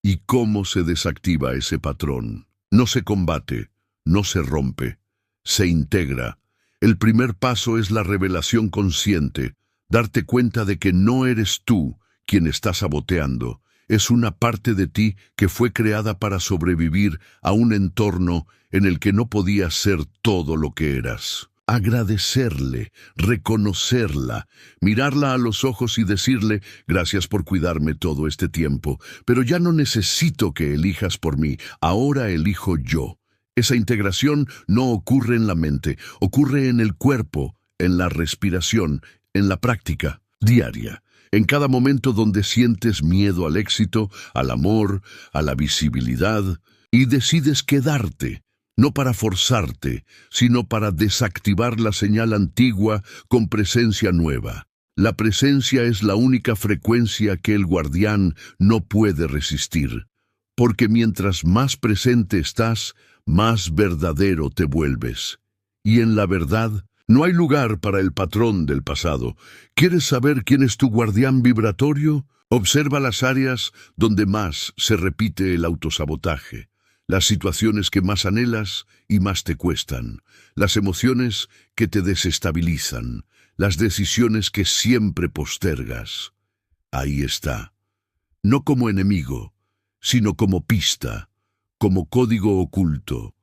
¿Y cómo se desactiva ese patrón? No se combate, no se rompe, se integra. El primer paso es la revelación consciente, darte cuenta de que no eres tú, quien está saboteando. Es una parte de ti que fue creada para sobrevivir a un entorno en el que no podías ser todo lo que eras. Agradecerle, reconocerla, mirarla a los ojos y decirle: gracias por cuidarme todo este tiempo, pero ya no necesito que elijas por mí, ahora elijo yo. Esa integración no ocurre en la mente, ocurre en el cuerpo, en la respiración, en la práctica diaria. En cada momento donde sientes miedo al éxito, al amor, a la visibilidad, y decides quedarte, no para forzarte, sino para desactivar la señal antigua con presencia nueva. La presencia es la única frecuencia que el guardián no puede resistir, porque mientras más presente estás, más verdadero te vuelves. Y en la verdad, no hay lugar para el patrón del pasado. ¿Quieres saber quién es tu guardián vibratorio? Observa las áreas donde más se repite el autosabotaje, las situaciones que más anhelas y más te cuestan, las emociones que te desestabilizan, las decisiones que siempre postergas. Ahí está. No como enemigo, sino como pista, como código oculto,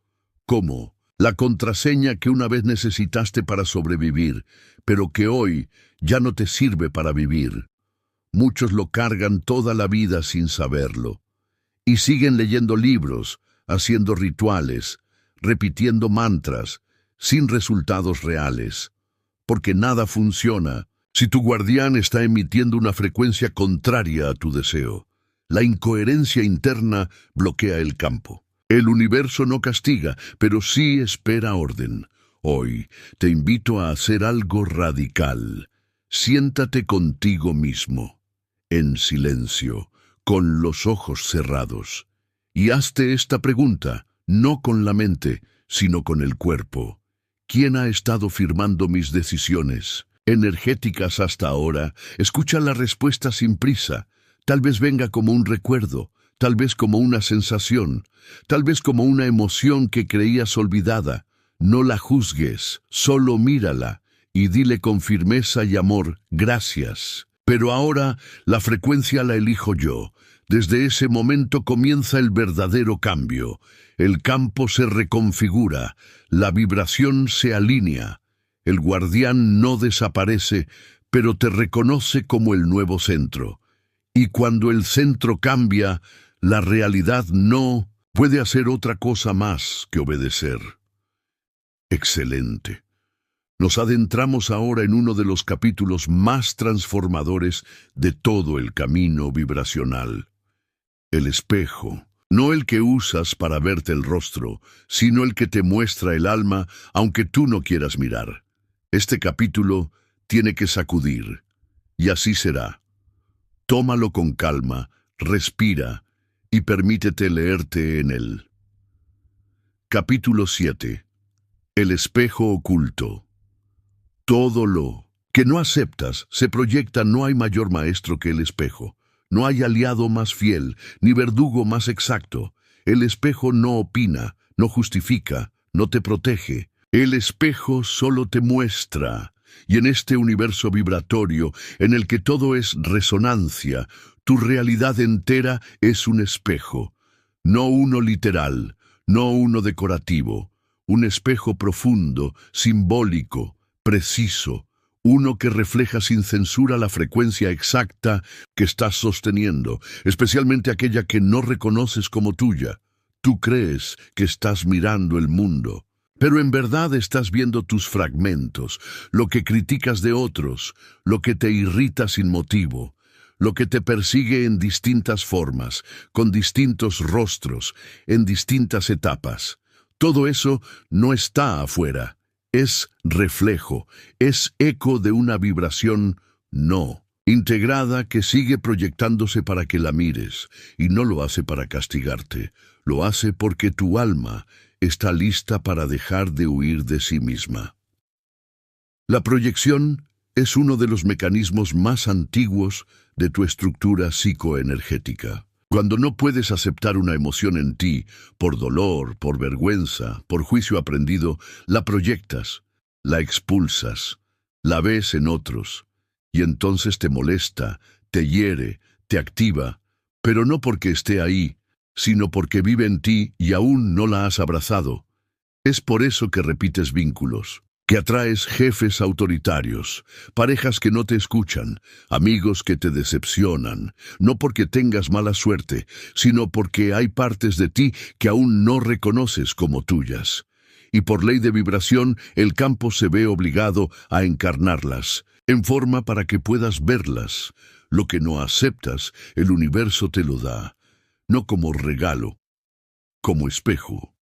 como la contraseña que una vez necesitaste para sobrevivir, pero que hoy ya no te sirve para vivir. Muchos lo cargan toda la vida sin saberlo, y siguen leyendo libros, haciendo rituales, repitiendo mantras, sin resultados reales, porque nada funciona si tu guardián está emitiendo una frecuencia contraria a tu deseo. La incoherencia interna bloquea el campo. El universo no castiga, pero sí espera orden. Hoy te invito a hacer algo radical. Siéntate contigo mismo, en silencio, con los ojos cerrados, y hazte esta pregunta, no con la mente, sino con el cuerpo. ¿Quién ha estado firmando mis decisiones energéticas hasta ahora? Escucha la respuesta sin prisa. Tal vez venga como un recuerdo, tal vez como una sensación, tal vez como una emoción que creías olvidada. No la juzgues, solo mírala y dile con firmeza y amor: gracias. Pero ahora la frecuencia la elijo yo. Desde ese momento comienza el verdadero cambio. El campo se reconfigura, la vibración se alinea. El guardián no desaparece, pero te reconoce como el nuevo centro. Y cuando el centro cambia, la realidad no puede hacer otra cosa más que obedecer. Excelente. Nos adentramos ahora en uno de los capítulos más transformadores de todo el camino vibracional. El espejo. No el que usas para verte el rostro, sino el que te muestra el alma, aunque tú no quieras mirar. Este capítulo tiene que sacudir, y así será. Tómalo con calma, respira y permítete leerte en él. Capítulo 7. El espejo oculto. Todo lo que no aceptas se proyecta. No hay mayor maestro que el espejo. No hay aliado más fiel, ni verdugo más exacto. El espejo no opina, no justifica, no te protege. El espejo solo te muestra. Y en este universo vibratorio, en el que todo es resonancia, tu realidad entera es un espejo. No uno literal, no uno decorativo. Un espejo profundo, simbólico, preciso. Uno que refleja sin censura la frecuencia exacta que estás sosteniendo, especialmente aquella que no reconoces como tuya. Tú crees que estás mirando el mundo, pero en verdad estás viendo tus fragmentos, lo que criticas de otros, lo que te irrita sin motivo, lo que te persigue en distintas formas, con distintos rostros, en distintas etapas. Todo eso no está afuera. Es reflejo, es eco de una vibración no integrada que sigue proyectándose para que la mires, y no lo hace para castigarte, lo hace porque tu alma está lista para dejar de huir de sí misma. La proyección es uno de los mecanismos más antiguos de tu estructura psicoenergética. Cuando no puedes aceptar una emoción en ti, por dolor, por vergüenza, por juicio aprendido, la proyectas, la expulsas, la ves en otros, y entonces te molesta, te hiere, te activa, pero no porque esté ahí, sino porque vive en ti y aún no la has abrazado. Es por eso que repites vínculos, que atraes jefes autoritarios, parejas que no te escuchan, amigos que te decepcionan, no porque tengas mala suerte, sino porque hay partes de ti que aún no reconoces como tuyas. Y por ley de vibración, el campo se ve obligado a encarnarlas, en forma para que puedas verlas. Lo que no aceptas, el universo te lo da, no como regalo, como espejo.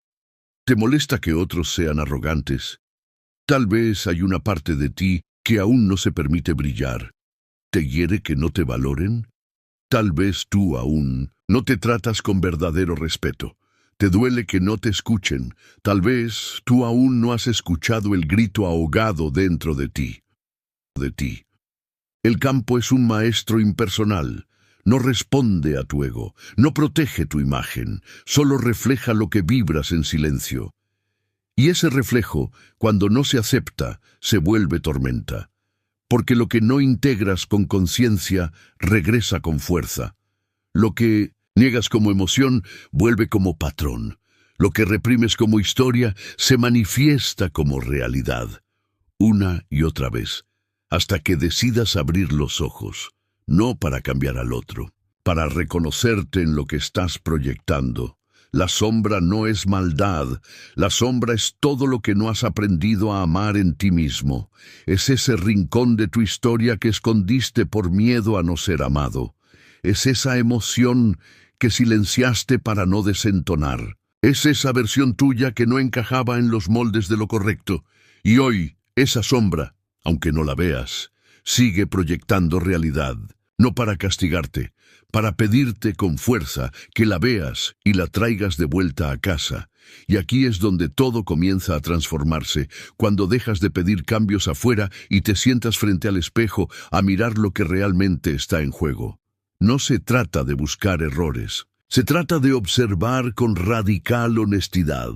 ¿Te molesta que otros sean arrogantes? Tal vez hay una parte de ti que aún no se permite brillar. ¿Te hiere que no te valoren? Tal vez tú aún no te tratas con verdadero respeto. Te duele que no te escuchen. Tal vez tú aún no has escuchado el grito ahogado dentro de ti. El campo es un maestro impersonal. No responde a tu ego, no protege tu imagen, solo refleja lo que vibras en silencio. Y ese reflejo, cuando no se acepta, se vuelve tormenta. Porque lo que no integras con conciencia, regresa con fuerza. Lo que niegas como emoción, vuelve como patrón. Lo que reprimes como historia, se manifiesta como realidad. Una y otra vez, hasta que decidas abrir los ojos, no para cambiar al otro, para reconocerte en lo que estás proyectando. La sombra no es maldad, la sombra es todo lo que no has aprendido a amar en ti mismo. Es ese rincón de tu historia que escondiste por miedo a no ser amado. Es esa emoción que silenciaste para no desentonar. Es esa versión tuya que no encajaba en los moldes de lo correcto. Y hoy, esa sombra, aunque no la veas, sigue proyectando realidad, no para castigarte, para pedirte con fuerza que la veas y la traigas de vuelta a casa. Y aquí es donde todo comienza a transformarse, cuando dejas de pedir cambios afuera y te sientas frente al espejo a mirar lo que realmente está en juego. No se trata de buscar errores, se trata de observar con radical honestidad.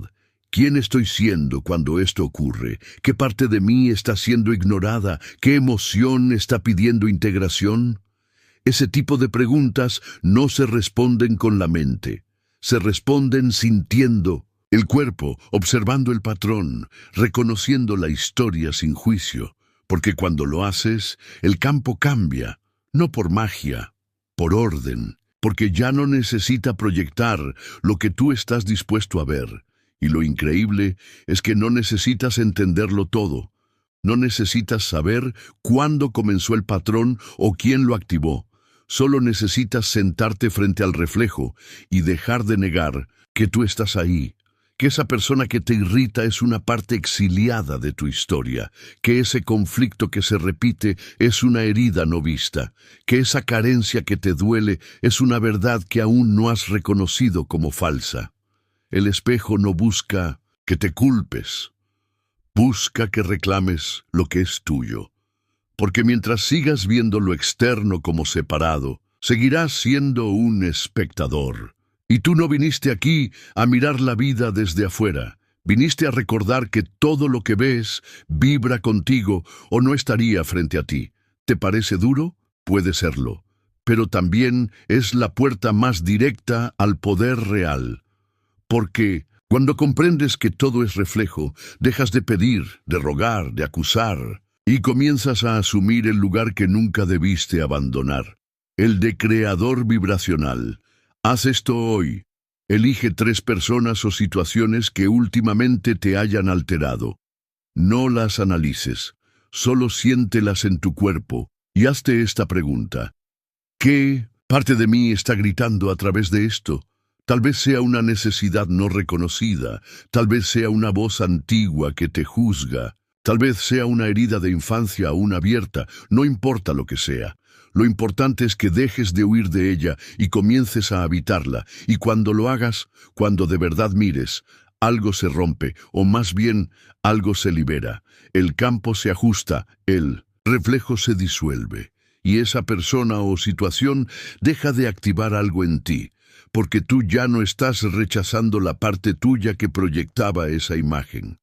¿Quién estoy siendo cuando esto ocurre? ¿Qué parte de mí está siendo ignorada? ¿Qué emoción está pidiendo integración? Ese tipo de preguntas no se responden con la mente, se responden sintiendo el cuerpo, observando el patrón, reconociendo la historia sin juicio, porque cuando lo haces, el campo cambia, no por magia, por orden, porque ya no necesita proyectar lo que tú estás dispuesto a ver. Y lo increíble es que no necesitas entenderlo todo, no necesitas saber cuándo comenzó el patrón o quién lo activó. Solo necesitas sentarte frente al reflejo y dejar de negar que tú estás ahí, que esa persona que te irrita es una parte exiliada de tu historia, que ese conflicto que se repite es una herida no vista, que esa carencia que te duele es una verdad que aún no has reconocido como falsa. El espejo no busca que te culpes, busca que reclames lo que es tuyo. Porque mientras sigas viendo lo externo como separado, seguirás siendo un espectador. Y tú no viniste aquí a mirar la vida desde afuera. Viniste a recordar que todo lo que ves vibra contigo o no estaría frente a ti. ¿Te parece duro? Puede serlo. Pero también es la puerta más directa al poder real. Porque cuando comprendes que todo es reflejo, dejas de pedir, de rogar, de acusar, y comienzas a asumir el lugar que nunca debiste abandonar, el de creador vibracional. Haz esto hoy. Elige 3 personas o situaciones que últimamente te hayan alterado. No las analices, solo siéntelas en tu cuerpo y hazte esta pregunta. ¿Qué parte de mí está gritando a través de esto? Tal vez sea una necesidad no reconocida, tal vez sea una voz antigua que te juzga, tal vez sea una herida de infancia aún abierta, no importa lo que sea. Lo importante es que dejes de huir de ella y comiences a habitarla, y cuando lo hagas, cuando de verdad mires, algo se rompe, o más bien, algo se libera. El campo se ajusta, el reflejo se disuelve, y esa persona o situación deja de activar algo en ti, porque tú ya no estás rechazando la parte tuya que proyectaba esa imagen.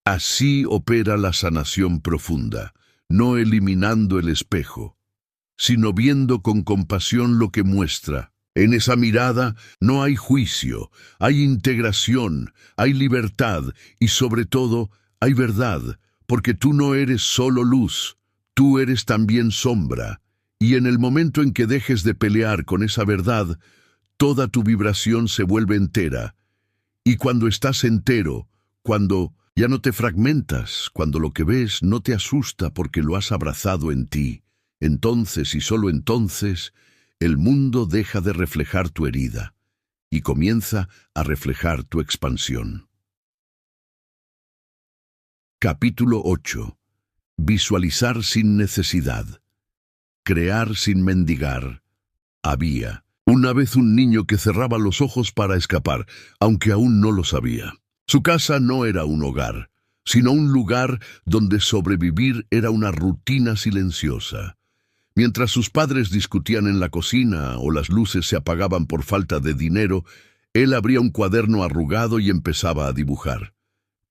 Así opera la sanación profunda, no eliminando el espejo, sino viendo con compasión lo que muestra. En esa mirada no hay juicio, hay integración, hay libertad y sobre todo hay verdad, porque tú no eres solo luz, tú eres también sombra. Y en el momento en que dejes de pelear con esa verdad, toda tu vibración se vuelve entera. Y cuando estás entero, cuando ya no te fragmentas, cuando lo que ves no te asusta porque lo has abrazado en ti, entonces y solo entonces, el mundo deja de reflejar tu herida y comienza a reflejar tu expansión. Capítulo 8. Visualizar sin necesidad. Crear sin mendigar. Había una vez un niño que cerraba los ojos para escapar, aunque aún no lo sabía. Su casa no era un hogar, sino un lugar donde sobrevivir era una rutina silenciosa. Mientras sus padres discutían en la cocina o las luces se apagaban por falta de dinero, él abría un cuaderno arrugado y empezaba a dibujar.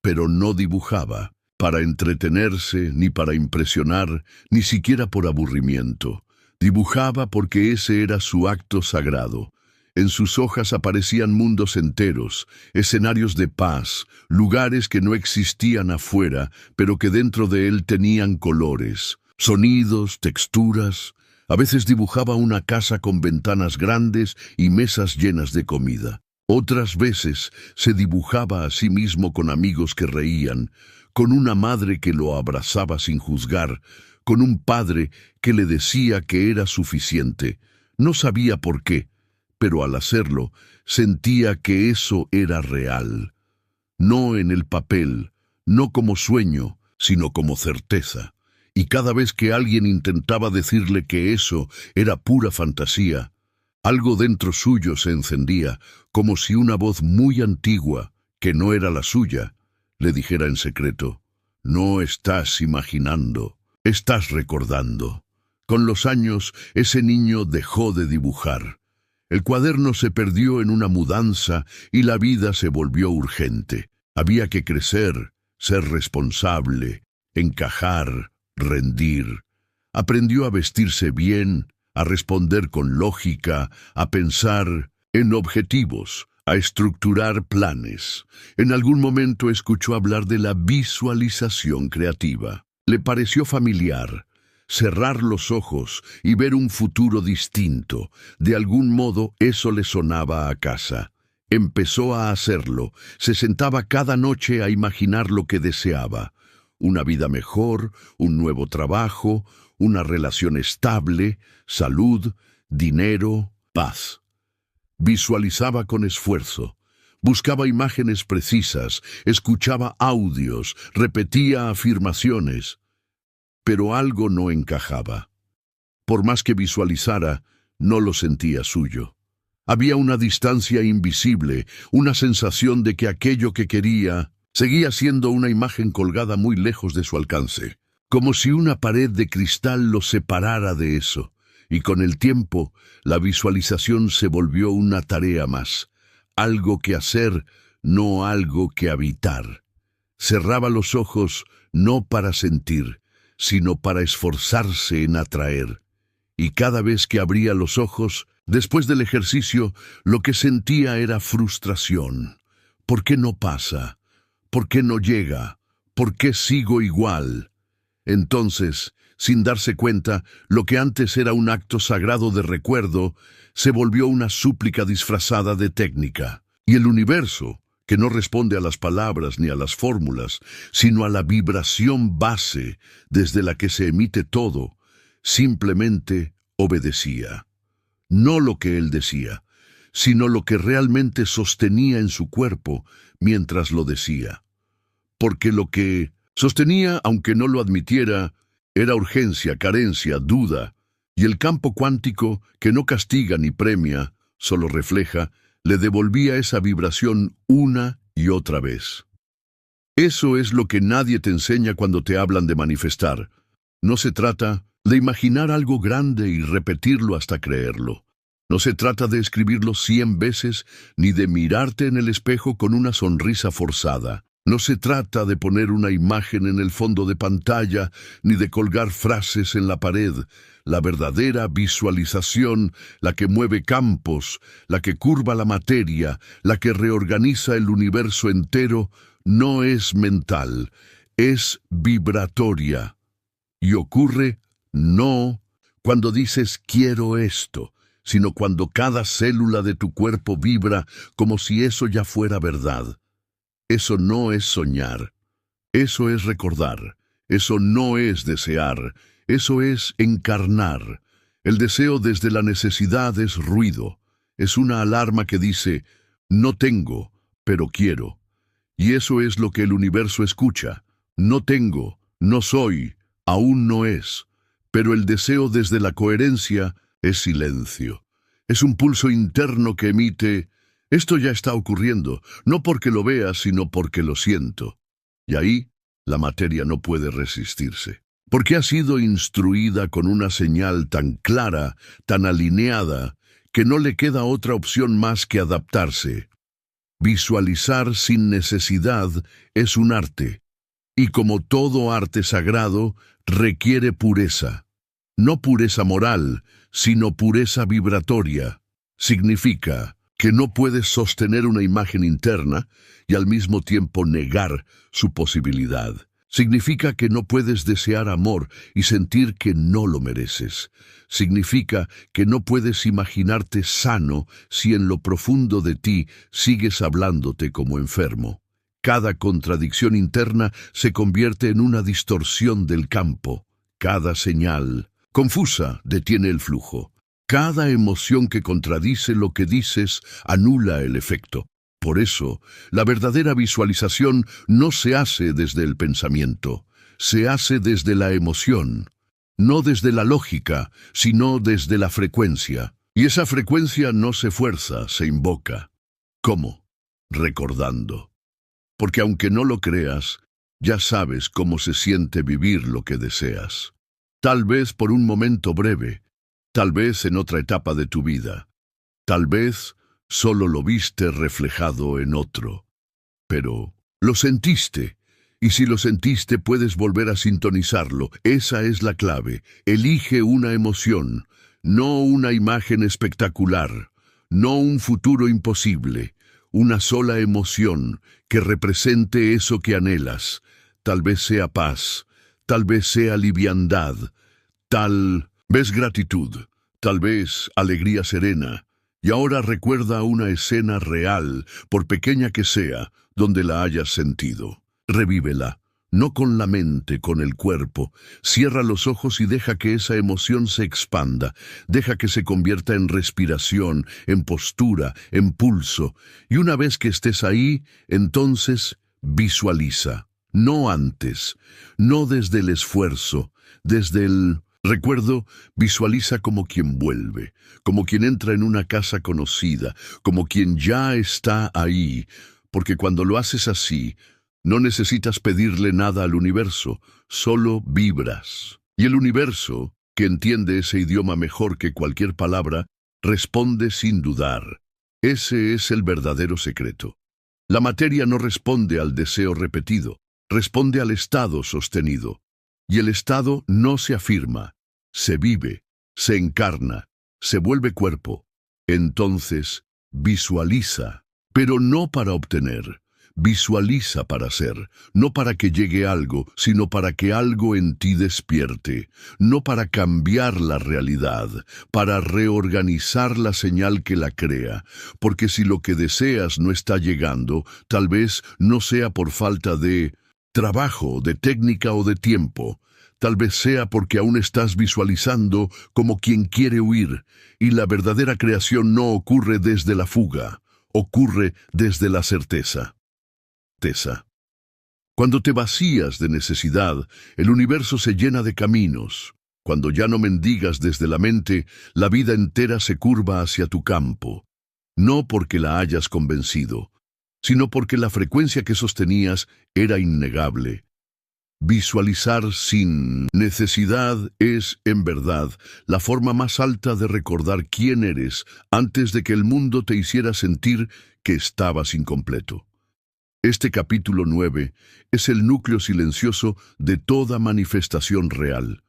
Pero no dibujaba para entretenerse, ni para impresionar, ni siquiera por aburrimiento. Dibujaba porque ese era su acto sagrado. En sus hojas aparecían mundos enteros, escenarios de paz, lugares que no existían afuera, pero que dentro de él tenían colores, sonidos, texturas. A veces dibujaba una casa con ventanas grandes y mesas llenas de comida. Otras veces se dibujaba a sí mismo con amigos que reían, con una madre que lo abrazaba sin juzgar, con un padre que le decía que era suficiente. No sabía por qué, pero al hacerlo sentía que eso era real. No en el papel, no como sueño, sino como certeza. Y cada vez que alguien intentaba decirle que eso era pura fantasía, algo dentro suyo se encendía, como si una voz muy antigua, que no era la suya, le dijera en secreto: «No estás imaginando, estás recordando». Con los años, ese niño dejó de dibujar. El cuaderno se perdió en una mudanza y la vida se volvió urgente. Había que crecer, ser responsable, encajar, rendir. Aprendió a vestirse bien, a responder con lógica, a pensar en objetivos, a estructurar planes. En algún momento escuchó hablar de la visualización creativa. Le pareció familiar. Cerrar los ojos y ver un futuro distinto. De algún modo eso le sonaba a casa. Empezó a hacerlo. Se sentaba cada noche a imaginar lo que deseaba. Una vida mejor, un nuevo trabajo, una relación estable, salud, dinero, paz. Visualizaba con esfuerzo. Buscaba imágenes precisas, escuchaba audios, repetía afirmaciones. Pero algo no encajaba. Por más que visualizara, no lo sentía suyo. Había una distancia invisible, una sensación de que aquello que quería seguía siendo una imagen colgada muy lejos de su alcance, como si una pared de cristal lo separara de eso. Y con el tiempo, la visualización se volvió una tarea más, algo que hacer, no algo que habitar. Cerraba los ojos no para sentir, sino para esforzarse en atraer. Y cada vez que abría los ojos, después del ejercicio, lo que sentía era frustración. ¿Por qué no pasa? ¿Por qué no llega? ¿Por qué sigo igual? Entonces, sin darse cuenta, lo que antes era un acto sagrado de recuerdo, se volvió una súplica disfrazada de técnica. Y el universo, que no responde a las palabras ni a las fórmulas, sino a la vibración base desde la que se emite todo, simplemente obedecía. No lo que él decía, sino lo que realmente sostenía en su cuerpo mientras lo decía. Porque lo que sostenía, aunque no lo admitiera, era urgencia, carencia, duda, y el campo cuántico, que no castiga ni premia, solo refleja, le devolvía esa vibración una y otra vez. Eso es lo que nadie te enseña cuando te hablan de manifestar. No se trata de imaginar algo grande y repetirlo hasta creerlo. No se trata de escribirlo 100 veces, ni de mirarte en el espejo con una sonrisa forzada. No se trata de poner una imagen en el fondo de pantalla ni de colgar frases en la pared. La verdadera visualización, la que mueve campos, la que curva la materia, la que reorganiza el universo entero, no es mental, es vibratoria. Y ocurre no cuando dices quiero esto, sino cuando cada célula de tu cuerpo vibra como si eso ya fuera verdad. Eso no es soñar, eso es recordar, eso no es desear, eso es encarnar. El deseo desde la necesidad es ruido, es una alarma que dice, no tengo, pero quiero. Y eso es lo que el universo escucha. No tengo, no soy, aún no es. Pero el deseo desde la coherencia es silencio. Es un pulso interno que emite, esto ya está ocurriendo, no porque lo vea, sino porque lo siento. Y ahí la materia no puede resistirse. Porque ha sido instruida con una señal tan clara, tan alineada, que no le queda otra opción más que adaptarse. Visualizar sin necesidad es un arte, y como todo arte sagrado, requiere pureza. No pureza moral, sino pureza vibratoria. Significa que no puedes sostener una imagen interna y al mismo tiempo negar su posibilidad. Significa que no puedes desear amor y sentir que no lo mereces. Significa que no puedes imaginarte sano si en lo profundo de ti sigues hablándote como enfermo. Cada contradicción interna se convierte en una distorsión del campo. Cada señal confusa detiene el flujo. Cada emoción que contradice lo que dices anula el efecto. Por eso, la verdadera visualización no se hace desde el pensamiento, se hace desde la emoción, no desde la lógica, sino desde la frecuencia. Y esa frecuencia no se fuerza, se invoca. ¿Cómo? Recordando. Porque aunque no lo creas, ya sabes cómo se siente vivir lo que deseas. Tal vez por un momento breve, tal vez en otra etapa de tu vida, tal vez solo lo viste reflejado en otro. Pero lo sentiste, y si lo sentiste puedes volver a sintonizarlo. Esa es la clave. Elige una emoción, no una imagen espectacular, no un futuro imposible, una sola emoción que represente eso que anhelas. Tal vez sea paz, tal vez sea liviandad, tal vez gratitud, tal vez alegría serena. Y ahora recuerda una escena real, por pequeña que sea, donde la hayas sentido. Revívela, no con la mente, con el cuerpo. Cierra los ojos y deja que esa emoción se expanda. Deja que se convierta en respiración, en postura, en pulso. Y una vez que estés ahí, entonces visualiza. No antes, no desde el esfuerzo, desde el recuerdo. Visualiza como quien vuelve, como quien entra en una casa conocida, como quien ya está ahí, porque cuando lo haces así, no necesitas pedirle nada al universo, solo vibras. Y el universo, que entiende ese idioma mejor que cualquier palabra, responde sin dudar. Ese es el verdadero secreto. La materia no responde al deseo repetido, responde al estado sostenido. Y el estado no se afirma, se vive, se encarna, se vuelve cuerpo. Entonces, visualiza, pero no para obtener. Visualiza para ser, no para que llegue algo, sino para que algo en ti despierte, no para cambiar la realidad, para reorganizar la señal que la crea, porque si lo que deseas no está llegando, tal vez no sea por falta de trabajo, de técnica o de tiempo. Tal vez sea porque aún estás visualizando como quien quiere huir, y la verdadera creación no ocurre desde la fuga, ocurre desde la certeza. Cuando te vacías de necesidad, el universo se llena de caminos. Cuando ya no mendigas desde la mente, la vida entera se curva hacia tu campo. No porque la hayas convencido, sino porque la frecuencia que sostenías era innegable. Visualizar sin necesidad es, en verdad, la forma más alta de recordar quién eres antes de que el mundo te hiciera sentir que estabas incompleto. Este capítulo 9 es el núcleo silencioso de toda manifestación real.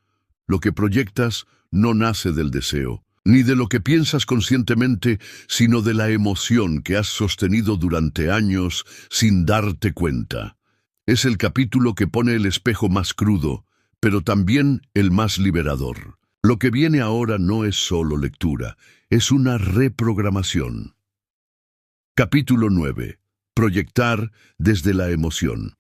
Lo que proyectas no nace del deseo, ni de lo que piensas conscientemente, sino de la emoción que has sostenido durante años sin darte cuenta. Es el capítulo que pone el espejo más crudo, pero también el más liberador. Lo que viene ahora no es solo lectura, es una reprogramación. Capítulo 9. Proyectar desde la emoción.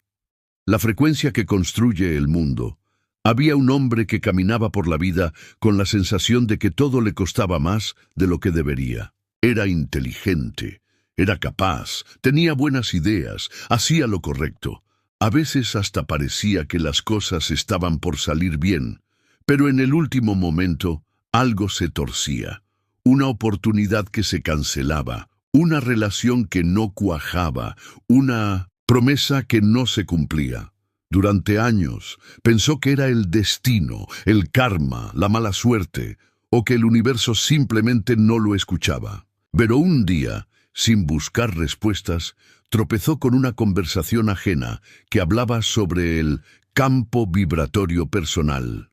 La frecuencia que construye el mundo. Había un hombre que caminaba por la vida con la sensación de que todo le costaba más de lo que debería. Era inteligente, era capaz, tenía buenas ideas, hacía lo correcto. A veces hasta parecía que las cosas estaban por salir bien, pero en el último momento algo se torcía. Una oportunidad que se cancelaba, una relación que no cuajaba, una promesa que no se cumplía. Durante años pensó que era el destino, el karma, la mala suerte, o que el universo simplemente no lo escuchaba. Pero un día, sin buscar respuestas, tropezó con una conversación ajena que hablaba sobre el campo vibratorio personal.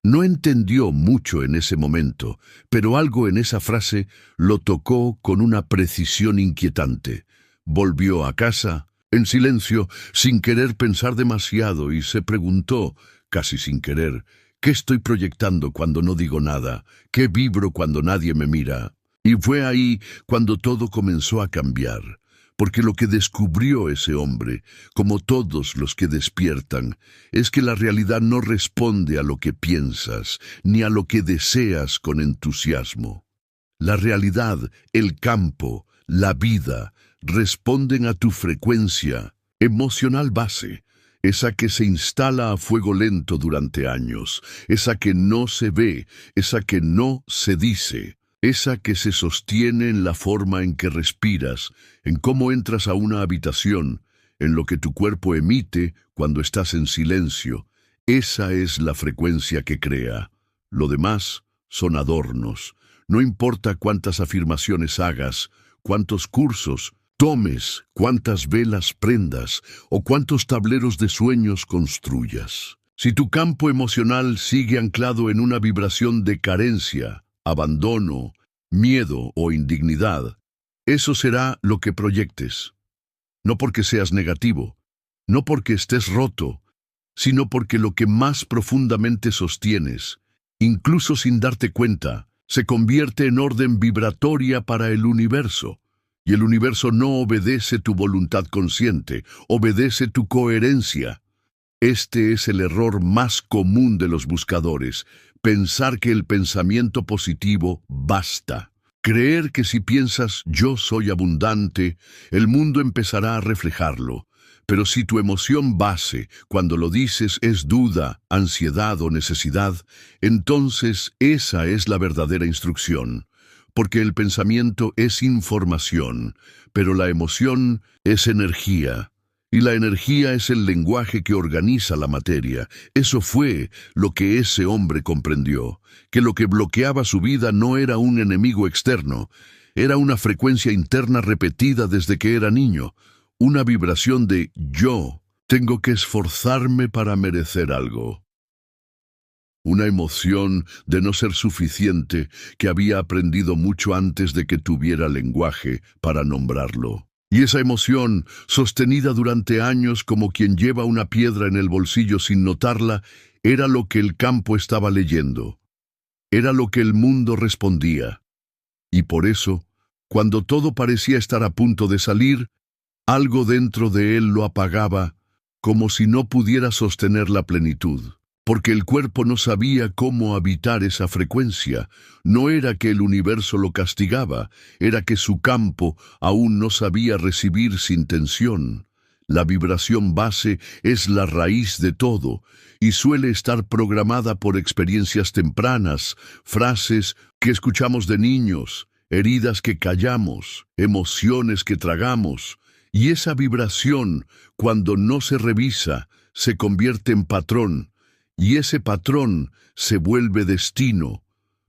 No entendió mucho en ese momento, pero algo en esa frase lo tocó con una precisión inquietante. Volvió a casa, en silencio, sin querer pensar demasiado, y se preguntó, casi sin querer, ¿qué estoy proyectando cuando no digo nada? ¿Qué vibro cuando nadie me mira? Y fue ahí cuando todo comenzó a cambiar, porque lo que descubrió ese hombre, como todos los que despiertan, es que la realidad no responde a lo que piensas, ni a lo que deseas con entusiasmo. La realidad, el campo, la vida, responden a tu frecuencia emocional base, esa que se instala a fuego lento durante años, esa que no se ve, esa que no se dice, esa que se sostiene en la forma en que respiras, en cómo entras a una habitación, en lo que tu cuerpo emite cuando estás en silencio. Esa es la frecuencia que crea. Lo demás son adornos. No importa cuántas afirmaciones hagas, cuántos cursos tomes, cuántas velas prendas o cuántos tableros de sueños construyas. Si tu campo emocional sigue anclado en una vibración de carencia, abandono, miedo o indignidad, eso será lo que proyectes. No porque seas negativo, no porque estés roto, sino porque lo que más profundamente sostienes, incluso sin darte cuenta, se convierte en orden vibratoria para el universo. Y el universo no obedece tu voluntad consciente, obedece tu coherencia. Este es el error más común de los buscadores, pensar que el pensamiento positivo basta. Creer que si piensas yo soy abundante, el mundo empezará a reflejarlo. Pero si tu emoción base, cuando lo dices, es duda, ansiedad o necesidad, entonces esa es la verdadera instrucción. Porque el pensamiento es información, pero la emoción es energía. Y la energía es el lenguaje que organiza la materia. Eso fue lo que ese hombre comprendió, que lo que bloqueaba su vida no era un enemigo externo, era una frecuencia interna repetida desde que era niño, una vibración de yo tengo que esforzarme para merecer algo. Una emoción de no ser suficiente que había aprendido mucho antes de que tuviera lenguaje para nombrarlo. Y esa emoción, sostenida durante años como quien lleva una piedra en el bolsillo sin notarla, era lo que el campo estaba leyendo. Era lo que el mundo respondía. Y por eso, cuando todo parecía estar a punto de salir, algo dentro de él lo apagaba, como si no pudiera sostener la plenitud. Porque el cuerpo no sabía cómo habitar esa frecuencia. No era que el universo lo castigaba, era que su campo aún no sabía recibir sin tensión. La vibración base es la raíz de todo y suele estar programada por experiencias tempranas, frases que escuchamos de niños, heridas que callamos, emociones que tragamos. Y esa vibración, cuando no se revisa, se convierte en patrón. Y ese patrón se vuelve destino,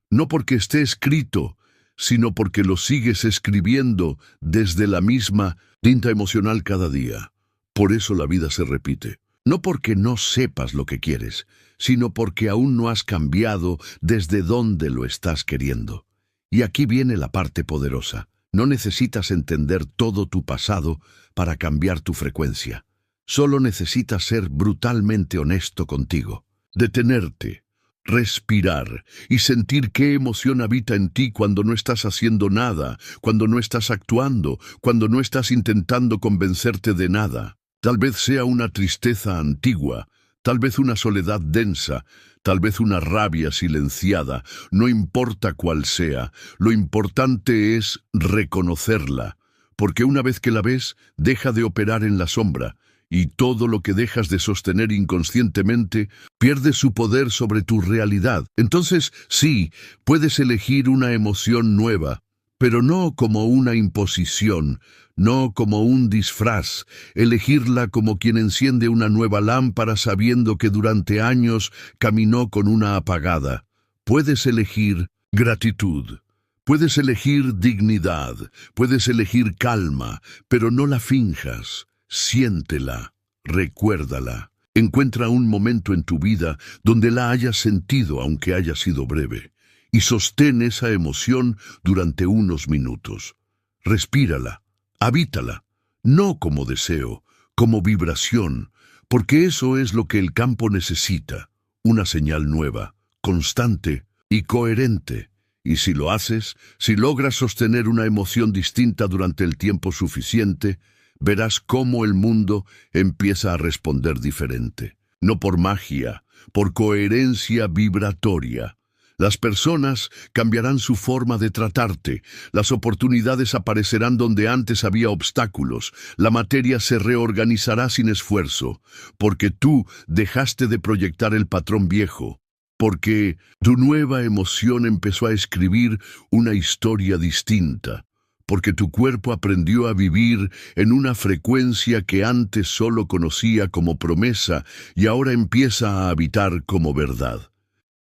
no porque esté escrito, sino porque lo sigues escribiendo desde la misma tinta emocional cada día. Por eso la vida se repite. No porque no sepas lo que quieres, sino porque aún no has cambiado desde dónde lo estás queriendo. Y aquí viene la parte poderosa. No necesitas entender todo tu pasado para cambiar tu frecuencia. Solo necesitas ser brutalmente honesto contigo. Detenerte, respirar y sentir qué emoción habita en ti cuando no estás haciendo nada, cuando no estás actuando, cuando no estás intentando convencerte de nada. Tal vez sea una tristeza antigua, tal vez una soledad densa, tal vez una rabia silenciada, no importa cuál sea, lo importante es reconocerla, porque una vez que la ves, deja de operar en la sombra, y todo lo que dejas de sostener inconscientemente pierde su poder sobre tu realidad. Entonces, sí, puedes elegir una emoción nueva, pero no como una imposición, no como un disfraz, elegirla como quien enciende una nueva lámpara sabiendo que durante años caminó con una apagada. Puedes elegir gratitud, puedes elegir dignidad, puedes elegir calma, pero no la finjas, siéntela, recuérdala. Encuentra un momento en tu vida donde la hayas sentido aunque haya sido breve, y sostén esa emoción durante unos minutos. Respírala. Habítala, no como deseo, como vibración, porque eso es lo que el campo necesita, una señal nueva, constante y coherente. Y si lo haces, si logras sostener una emoción distinta durante el tiempo suficiente, verás cómo el mundo empieza a responder diferente. No por magia, por coherencia vibratoria. Las personas cambiarán su forma de tratarte, las oportunidades aparecerán donde antes había obstáculos, la materia se reorganizará sin esfuerzo, porque tú dejaste de proyectar el patrón viejo, porque tu nueva emoción empezó a escribir una historia distinta, porque tu cuerpo aprendió a vivir en una frecuencia que antes solo conocía como promesa y ahora empieza a habitar como verdad.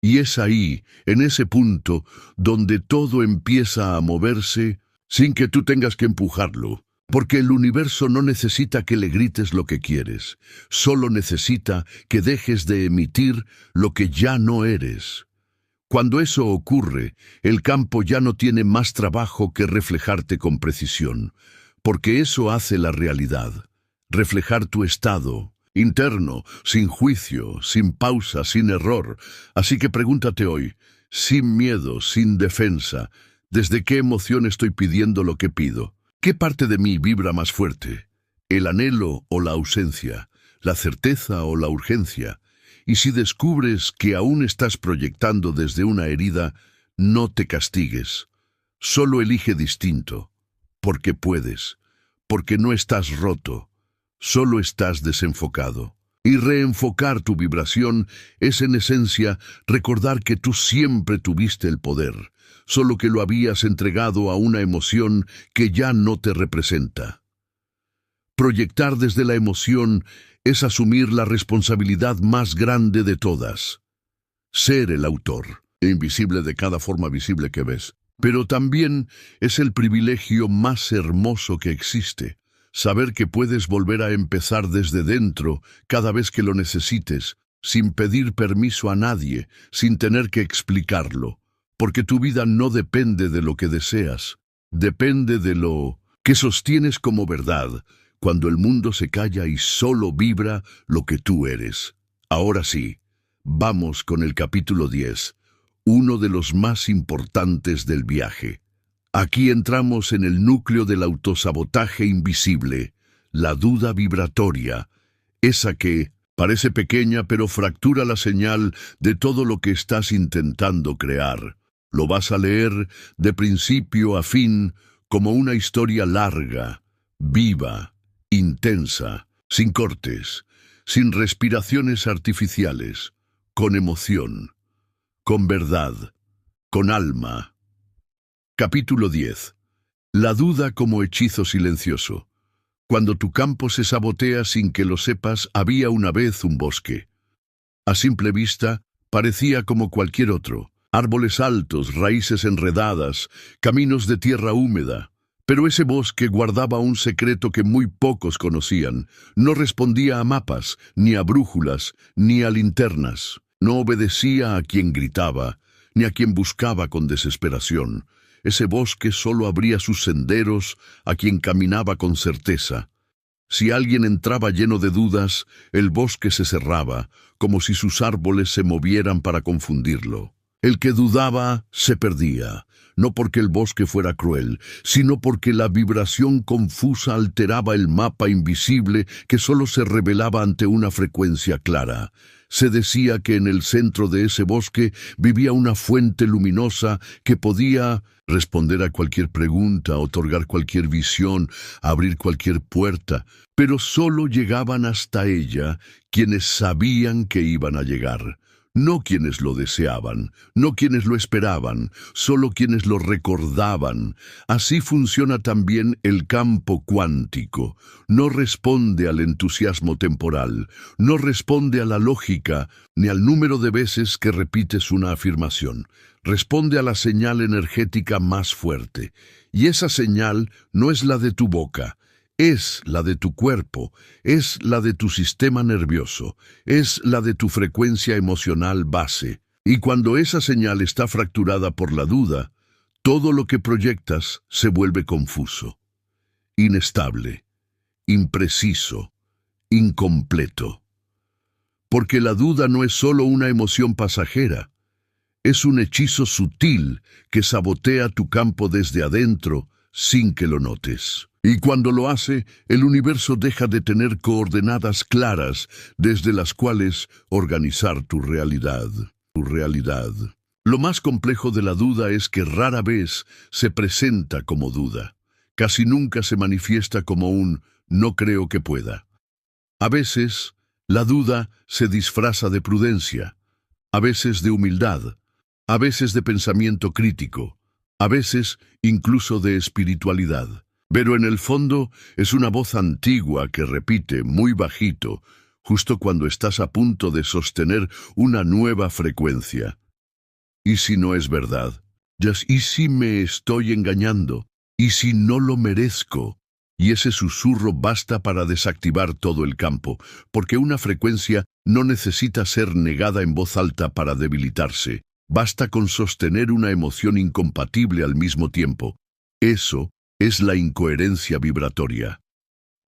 Y es ahí, en ese punto, donde todo empieza a moverse sin que tú tengas que empujarlo. Porque el universo no necesita que le grites lo que quieres, solo necesita que dejes de emitir lo que ya no eres. Cuando eso ocurre, el campo ya no tiene más trabajo que reflejarte con precisión, porque eso hace la realidad, reflejar tu estado interno, sin juicio, sin pausa, sin error. Así que pregúntate hoy, sin miedo, sin defensa, ¿desde qué emoción estoy pidiendo lo que pido? ¿Qué parte de mí vibra más fuerte? ¿El anhelo o la ausencia? ¿La certeza o la urgencia? Y si descubres que aún estás proyectando desde una herida, no te castigues. Solo elige distinto, porque puedes, porque no estás roto. Solo estás desenfocado. Y reenfocar tu vibración es en esencia recordar que tú siempre tuviste el poder, solo que lo habías entregado a una emoción que ya no te representa. Proyectar desde la emoción es asumir la responsabilidad más grande de todas. Ser el autor, invisible de cada forma visible que ves. Pero también es el privilegio más hermoso que existe. Saber que puedes volver a empezar desde dentro cada vez que lo necesites, sin pedir permiso a nadie, sin tener que explicarlo, porque tu vida no depende de lo que deseas, depende de lo que sostienes como verdad, cuando el mundo se calla y solo vibra lo que tú eres. Ahora sí, vamos con el capítulo 10, uno de los más importantes del viaje. Aquí entramos en el núcleo del autosabotaje invisible, la duda vibratoria, esa que parece pequeña pero fractura la señal de todo lo que estás intentando crear. Lo vas a leer de principio a fin como una historia larga, viva, intensa, sin cortes, sin respiraciones artificiales, con emoción, con verdad, con alma. Capítulo 10. La duda como hechizo silencioso. Cuando tu campo se sabotea sin que lo sepas, había una vez un bosque. A simple vista, parecía como cualquier otro. Árboles altos, raíces enredadas, caminos de tierra húmeda. Pero ese bosque guardaba un secreto que muy pocos conocían. No respondía a mapas, ni a brújulas, ni a linternas. No obedecía a quien gritaba, ni a quien buscaba con desesperación. Ese bosque solo abría sus senderos a quien caminaba con certeza. Si alguien entraba lleno de dudas, el bosque se cerraba, como si sus árboles se movieran para confundirlo. El que dudaba se perdía, no porque el bosque fuera cruel, sino porque la vibración confusa alteraba el mapa invisible que solo se revelaba ante una frecuencia clara. Se decía que en el centro de ese bosque vivía una fuente luminosa que podía responder a cualquier pregunta, otorgar cualquier visión, abrir cualquier puerta, pero solo llegaban hasta ella quienes sabían que iban a llegar. No quienes lo deseaban, no quienes lo esperaban, solo quienes lo recordaban. Así funciona también el campo cuántico. No responde al entusiasmo temporal, no responde a la lógica, ni al número de veces que repites una afirmación. Responde a la señal energética más fuerte. Y esa señal no es la de tu boca. Es la de tu cuerpo, es la de tu sistema nervioso, es la de tu frecuencia emocional base. Y cuando esa señal está fracturada por la duda, todo lo que proyectas se vuelve confuso, inestable, impreciso, incompleto. Porque la duda no es solo una emoción pasajera, es un hechizo sutil que sabotea tu campo desde adentro sin que lo notes. Y cuando lo hace, el universo deja de tener coordenadas claras desde las cuales organizar tu realidad. Lo más complejo de la duda es que rara vez se presenta como duda. Casi nunca se manifiesta como un no creo que pueda. A veces, la duda se disfraza de prudencia, a veces de humildad, a veces de pensamiento crítico, a veces incluso de espiritualidad. Pero en el fondo es una voz antigua que repite muy bajito, justo cuando estás a punto de sostener una nueva frecuencia. ¿Y si no es verdad? ¿Y si me estoy engañando? ¿Y si no lo merezco? Y ese susurro basta para desactivar todo el campo, porque una frecuencia no necesita ser negada en voz alta para debilitarse. Basta con sostener una emoción incompatible al mismo tiempo. Eso es la incoherencia vibratoria.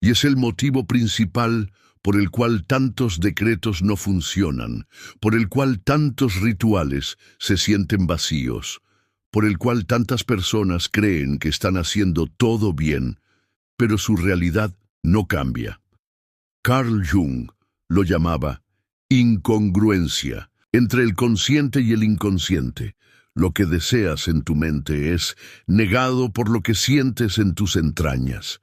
Y es el motivo principal por el cual tantos decretos no funcionan, por el cual tantos rituales se sienten vacíos, por el cual tantas personas creen que están haciendo todo bien, pero su realidad no cambia. Carl Jung lo llamaba incongruencia entre el consciente y el inconsciente. Lo que deseas en tu mente es negado por lo que sientes en tus entrañas.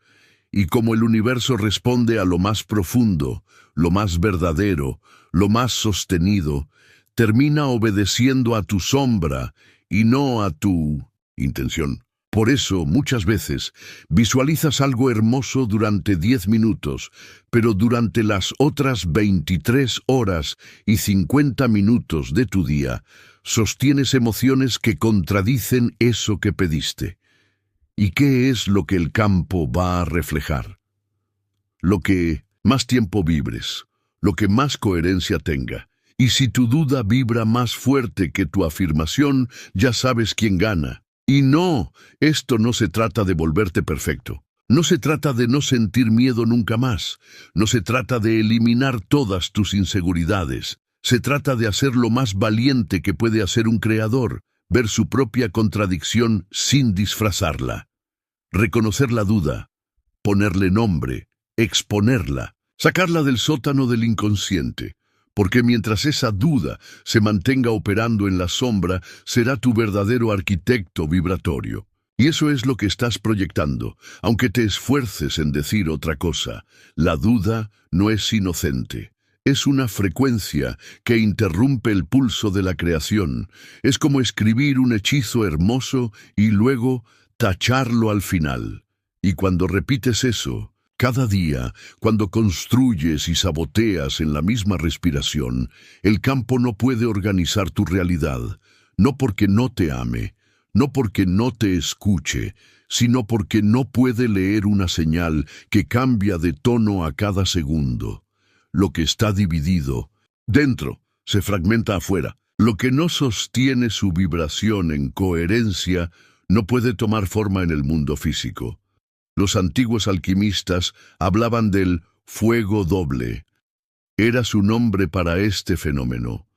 Y como el universo responde a lo más profundo, lo más verdadero, lo más sostenido, termina obedeciendo a tu sombra y no a tu intención. Por eso, muchas veces, visualizas algo hermoso durante 10 minutos, pero durante las otras 23 horas y 50 minutos de tu día, sostienes emociones que contradicen eso que pediste. ¿Y qué es lo que el campo va a reflejar? Lo que más tiempo vibres, lo que más coherencia tenga. Y si tu duda vibra más fuerte que tu afirmación, ya sabes quién gana. Y no, esto no se trata de volverte perfecto. No se trata de no sentir miedo nunca más. No se trata de eliminar todas tus inseguridades. Se trata de hacer lo más valiente que puede hacer un creador, ver su propia contradicción sin disfrazarla. Reconocer la duda, ponerle nombre, exponerla, sacarla del sótano del inconsciente. Porque mientras esa duda se mantenga operando en la sombra, será tu verdadero arquitecto vibratorio. Y eso es lo que estás proyectando, aunque te esfuerces en decir otra cosa. La duda no es inocente. Es una frecuencia que interrumpe el pulso de la creación. Es como escribir un hechizo hermoso y luego tacharlo al final. Y cuando repites eso, cada día, cuando construyes y saboteas en la misma respiración, el campo no puede organizar tu realidad, no porque no te ame, no porque no te escuche, sino porque no puede leer una señal que cambia de tono a cada segundo. Lo que está dividido dentro se fragmenta afuera. Lo que no sostiene su vibración en coherencia no puede tomar forma en el mundo físico. Los antiguos alquimistas hablaban del fuego doble. Era su nombre para este fenómeno.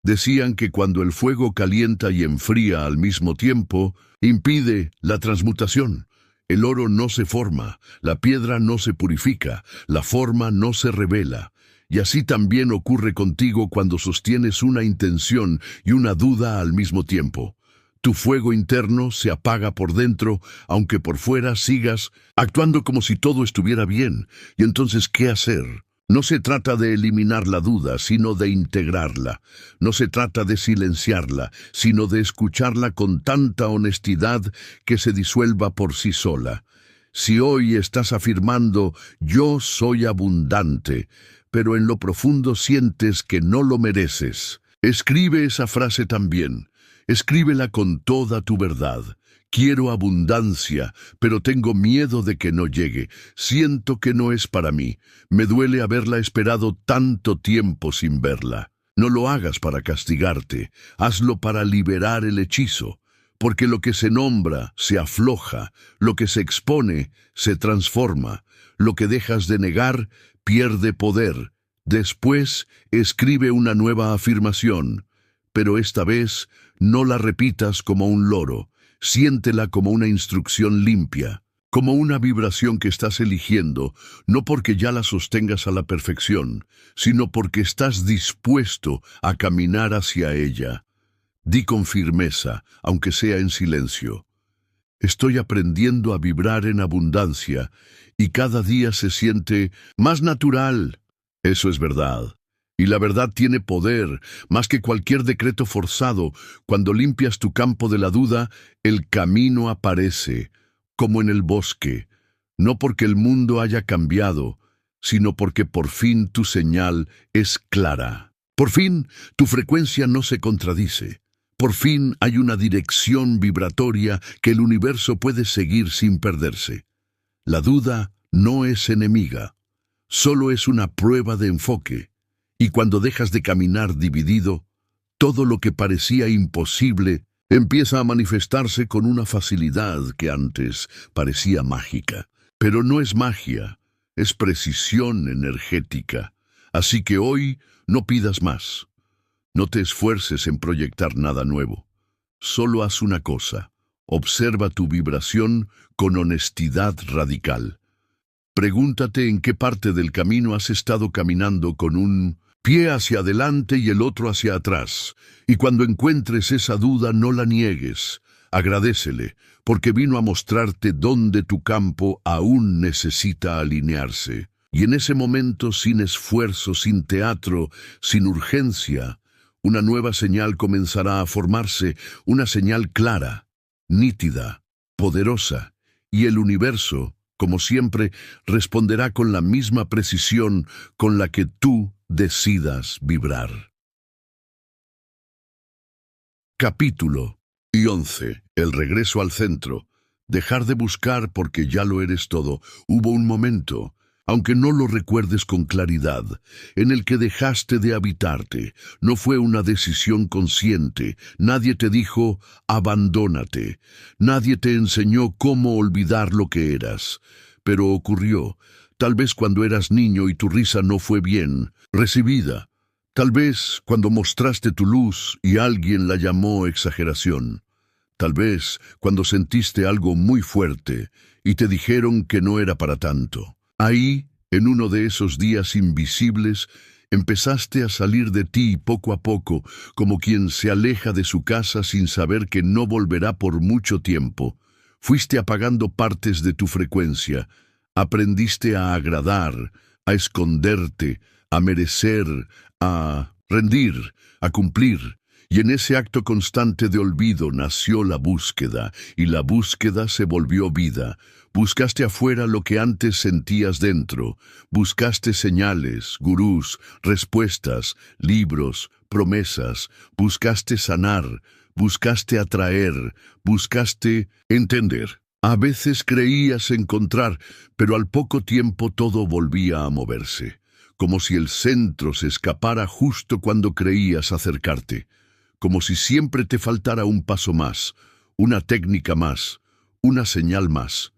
Decían que cuando el fuego calienta y enfría al mismo tiempo, impide la transmutación. El oro no se forma, la piedra no se purifica, la forma no se revela. Y así también ocurre contigo cuando sostienes una intención y una duda al mismo tiempo. Tu fuego interno se apaga por dentro, aunque por fuera sigas actuando como si todo estuviera bien. ¿Y entonces qué hacer? No se trata de eliminar la duda, sino de integrarla. No se trata de silenciarla, sino de escucharla con tanta honestidad que se disuelva por sí sola. Si hoy estás afirmando, yo soy abundante, pero en lo profundo sientes que no lo mereces, escribe esa frase también. Escríbela con toda tu verdad. Quiero abundancia, pero tengo miedo de que no llegue. Siento que no es para mí. Me duele haberla esperado tanto tiempo sin verla. No lo hagas para castigarte. Hazlo para liberar el hechizo. Porque lo que se nombra se afloja. Lo que se expone se transforma. Lo que dejas de negar pierde poder. Después, escribe una nueva afirmación. Pero esta vez, no la repitas como un loro. Siéntela como una instrucción limpia, como una vibración que estás eligiendo, no porque ya la sostengas a la perfección, sino porque estás dispuesto a caminar hacia ella. Di con firmeza, aunque sea en silencio. Estoy aprendiendo a vibrar en abundancia y cada día se siente más natural. Eso es verdad. Y la verdad tiene poder, más que cualquier decreto forzado. Cuando limpias tu campo de la duda, el camino aparece, como en el bosque, no porque el mundo haya cambiado, sino porque por fin tu señal es clara. Por fin tu frecuencia no se contradice. Por fin hay una dirección vibratoria que el universo puede seguir sin perderse. La duda no es enemiga, solo es una prueba de enfoque. Y cuando dejas de caminar dividido, todo lo que parecía imposible empieza a manifestarse con una facilidad que antes parecía mágica. Pero no es magia, es precisión energética. Así que hoy no pidas más. No te esfuerces en proyectar nada nuevo. Solo haz una cosa. Observa tu vibración con honestidad radical. Pregúntate en qué parte del camino has estado caminando con un pie hacia adelante y el otro hacia atrás. Y cuando encuentres esa duda, no la niegues. Agradécele, porque vino a mostrarte dónde tu campo aún necesita alinearse. Y en ese momento, sin esfuerzo, sin teatro, sin urgencia, una nueva señal comenzará a formarse, una señal clara, nítida, poderosa, y el universo, como siempre, responderá con la misma precisión con la que tú decidas vibrar. Capítulo 11. El regreso al centro. Dejar de buscar porque ya lo eres todo. Hubo un momento, aunque no lo recuerdes con claridad, en el que dejaste de habitarte. No fue una decisión consciente. Nadie te dijo, abandónate. Nadie te enseñó cómo olvidar lo que eras. Pero ocurrió. Tal vez cuando eras niño y tu risa no fue bien recibida. Tal vez cuando mostraste tu luz y alguien la llamó exageración. Tal vez cuando sentiste algo muy fuerte y te dijeron que no era para tanto. Ahí, en uno de esos días invisibles, empezaste a salir de ti poco a poco, como quien se aleja de su casa sin saber que no volverá por mucho tiempo. Fuiste apagando partes de tu frecuencia. Aprendiste a agradar, a esconderte, a merecer, a rendir, a cumplir. Y en ese acto constante de olvido nació la búsqueda, y la búsqueda se volvió vida. Buscaste afuera lo que antes sentías dentro. Buscaste señales, gurús, respuestas, libros, promesas. Buscaste sanar, buscaste atraer, buscaste entender. A veces creías encontrar, pero al poco tiempo todo volvía a moverse, como si el centro se escapara justo cuando creías acercarte, como si siempre te faltara un paso más, una técnica más, una señal más.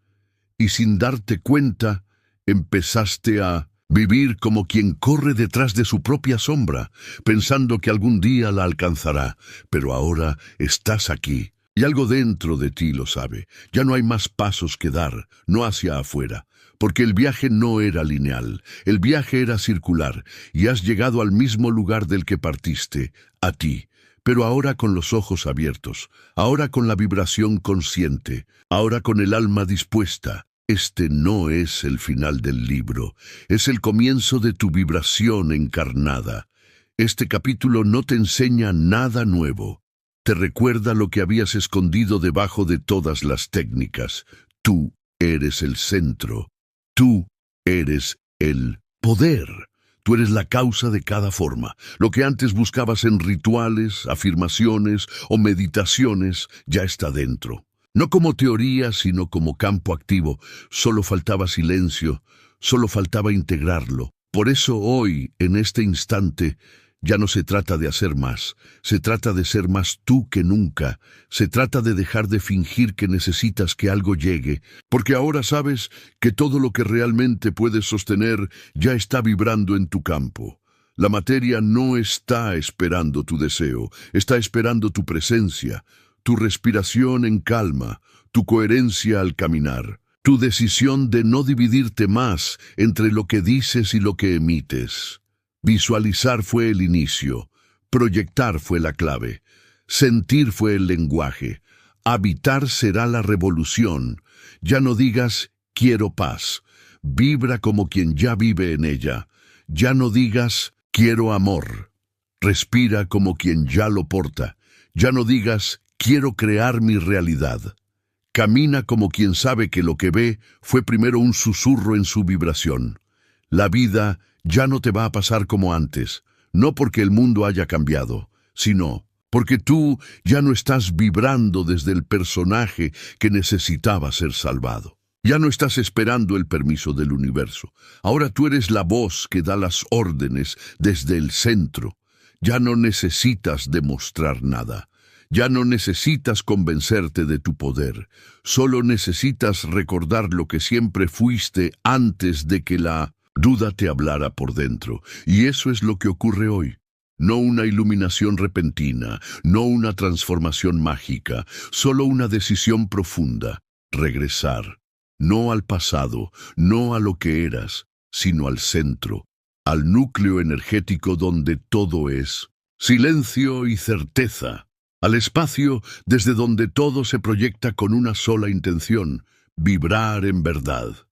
Y sin darte cuenta, empezaste a vivir como quien corre detrás de su propia sombra, pensando que algún día la alcanzará, pero ahora estás aquí. Y algo dentro de ti lo sabe. Ya no hay más pasos que dar, no hacia afuera, porque el viaje no era lineal, el viaje era circular, y has llegado al mismo lugar del que partiste, a ti, pero ahora con los ojos abiertos, ahora con la vibración consciente, ahora con el alma dispuesta. Este no es el final del libro, es el comienzo de tu vibración encarnada. Este capítulo no te enseña nada nuevo. Te recuerda lo que habías escondido debajo de todas las técnicas. Tú eres el centro. Tú eres el poder. Tú eres la causa de cada forma. Lo que antes buscabas en rituales, afirmaciones o meditaciones ya está dentro. No como teoría, sino como campo activo. Solo faltaba silencio, solo faltaba integrarlo. Por eso hoy, en este instante, ya no se trata de hacer más, se trata de ser más tú que nunca, se trata de dejar de fingir que necesitas que algo llegue, porque ahora sabes que todo lo que realmente puedes sostener ya está vibrando en tu campo. La materia no está esperando tu deseo, está esperando tu presencia, tu respiración en calma, tu coherencia al caminar, tu decisión de no dividirte más entre lo que dices y lo que emites. Visualizar fue el inicio, proyectar fue la clave, sentir fue el lenguaje, habitar será la revolución. Ya no digas quiero paz, vibra como quien ya vive en ella. Ya no digas quiero amor, respira como quien ya lo porta. Ya no digas quiero crear mi realidad. Camina como quien sabe que lo que ve fue primero un susurro en su vibración. La vida ya no te va a pasar como antes, no porque el mundo haya cambiado, sino porque tú ya no estás vibrando desde el personaje que necesitaba ser salvado. Ya no estás esperando el permiso del universo. Ahora tú eres la voz que da las órdenes desde el centro. Ya no necesitas demostrar nada. Ya no necesitas convencerte de tu poder. Solo necesitas recordar lo que siempre fuiste antes de que la duda te hablara por dentro, y eso es lo que ocurre hoy. No una iluminación repentina, no una transformación mágica, solo una decisión profunda, regresar, no al pasado, no a lo que eras, sino al centro, al núcleo energético donde todo es silencio y certeza, al espacio desde donde todo se proyecta con una sola intención, vibrar en verdad.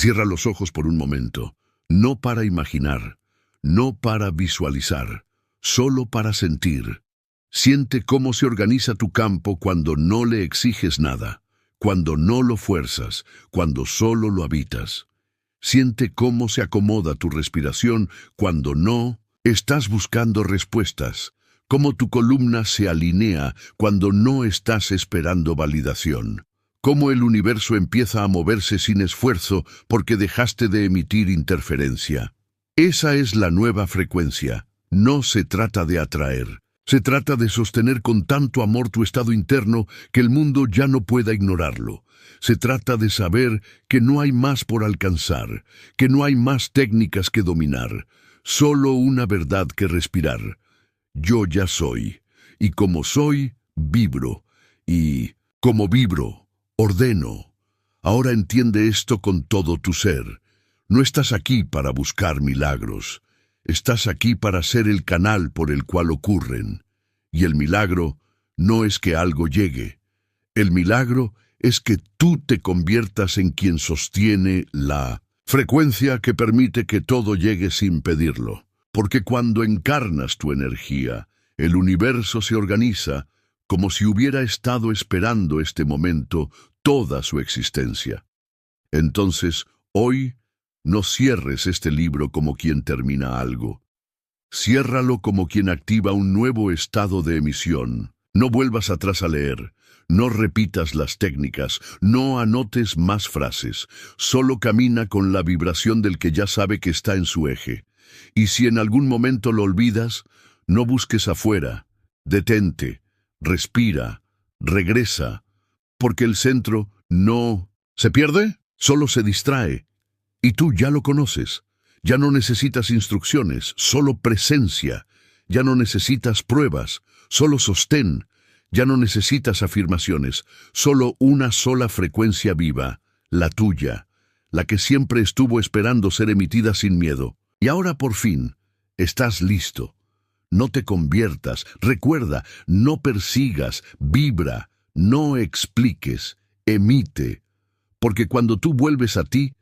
Cierra los ojos por un momento, no para imaginar, no para visualizar, solo para sentir. Siente cómo se organiza tu campo cuando no le exiges nada, cuando no lo fuerzas, cuando solo lo habitas. Siente cómo se acomoda tu respiración cuando no estás buscando respuestas, cómo tu columna se alinea cuando no estás esperando validación. Cómo el universo empieza a moverse sin esfuerzo porque dejaste de emitir interferencia. Esa es la nueva frecuencia. No se trata de atraer. Se trata de sostener con tanto amor tu estado interno que el mundo ya no pueda ignorarlo. Se trata de saber que no hay más por alcanzar, que no hay más técnicas que dominar, solo una verdad que respirar. Yo ya soy, y como soy, vibro, y como vibro, ordeno. Ahora entiende esto con todo tu ser. No estás aquí para buscar milagros. Estás aquí para ser el canal por el cual ocurren. Y el milagro no es que algo llegue. El milagro es que tú te conviertas en quien sostiene la frecuencia que permite que todo llegue sin pedirlo. Porque cuando encarnas tu energía, el universo se organiza como si hubiera estado esperando este momento toda su existencia. Entonces, hoy, no cierres este libro como quien termina algo. Ciérralo como quien activa un nuevo estado de emisión, No vuelvas atrás a leer. No repitas las técnicas, no anotes más frases, solo camina con la vibración del que ya sabe que está en su eje. Y si en algún momento lo olvidas, no busques afuera, detente, respira, regresa, porque el centro no se pierde, solo se distrae. Y tú ya lo conoces, ya no necesitas instrucciones, solo presencia, ya no necesitas pruebas, solo sostén. Ya no necesitas afirmaciones, solo una sola frecuencia viva, la tuya, la que siempre estuvo esperando ser emitida sin miedo. Y ahora por fin, estás listo. No te conviertas, recuerda, no persigas, vibra, no expliques, emite. Porque cuando tú vuelves a ti,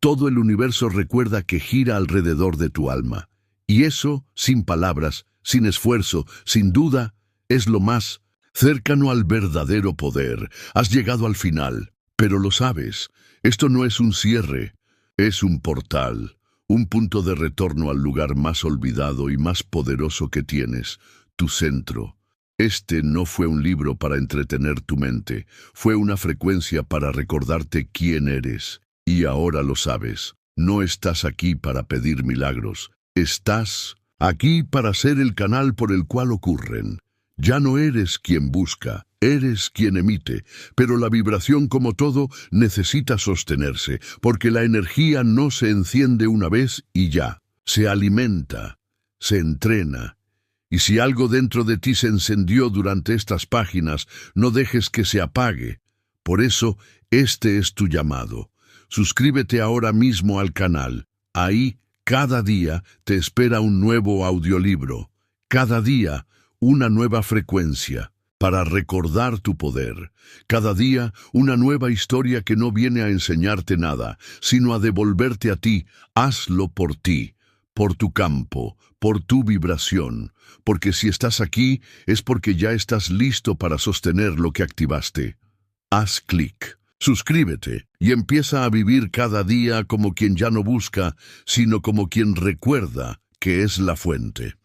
todo el universo recuerda que gira alrededor de tu alma. Y eso, sin palabras, sin esfuerzo, sin duda, es lo más cercano al verdadero poder. Has llegado al final, pero lo sabes, esto no es un cierre, es un portal, un punto de retorno al lugar más olvidado y más poderoso que tienes, tu centro. Este no fue un libro para entretener tu mente, fue una frecuencia para recordarte quién eres. Y ahora lo sabes, no estás aquí para pedir milagros, estás aquí para ser el canal por el cual ocurren. Ya no eres quien busca, eres quien emite, pero la vibración, como todo, necesita sostenerse, porque la energía no se enciende una vez y ya, se alimenta, se entrena. Y si algo dentro de ti se encendió durante estas páginas, no dejes que se apague. Por eso, este es tu llamado. Suscríbete ahora mismo al canal. Ahí, cada día, te espera un nuevo audiolibro. Cada día, una nueva frecuencia para recordar tu poder. Cada día, una nueva historia que no viene a enseñarte nada, sino a devolverte a ti. Hazlo por ti, por tu campo, por tu vibración. Porque si estás aquí, es porque ya estás listo para sostener lo que activaste. Haz clic, suscríbete y empieza a vivir cada día como quien ya no busca, sino como quien recuerda que es la fuente.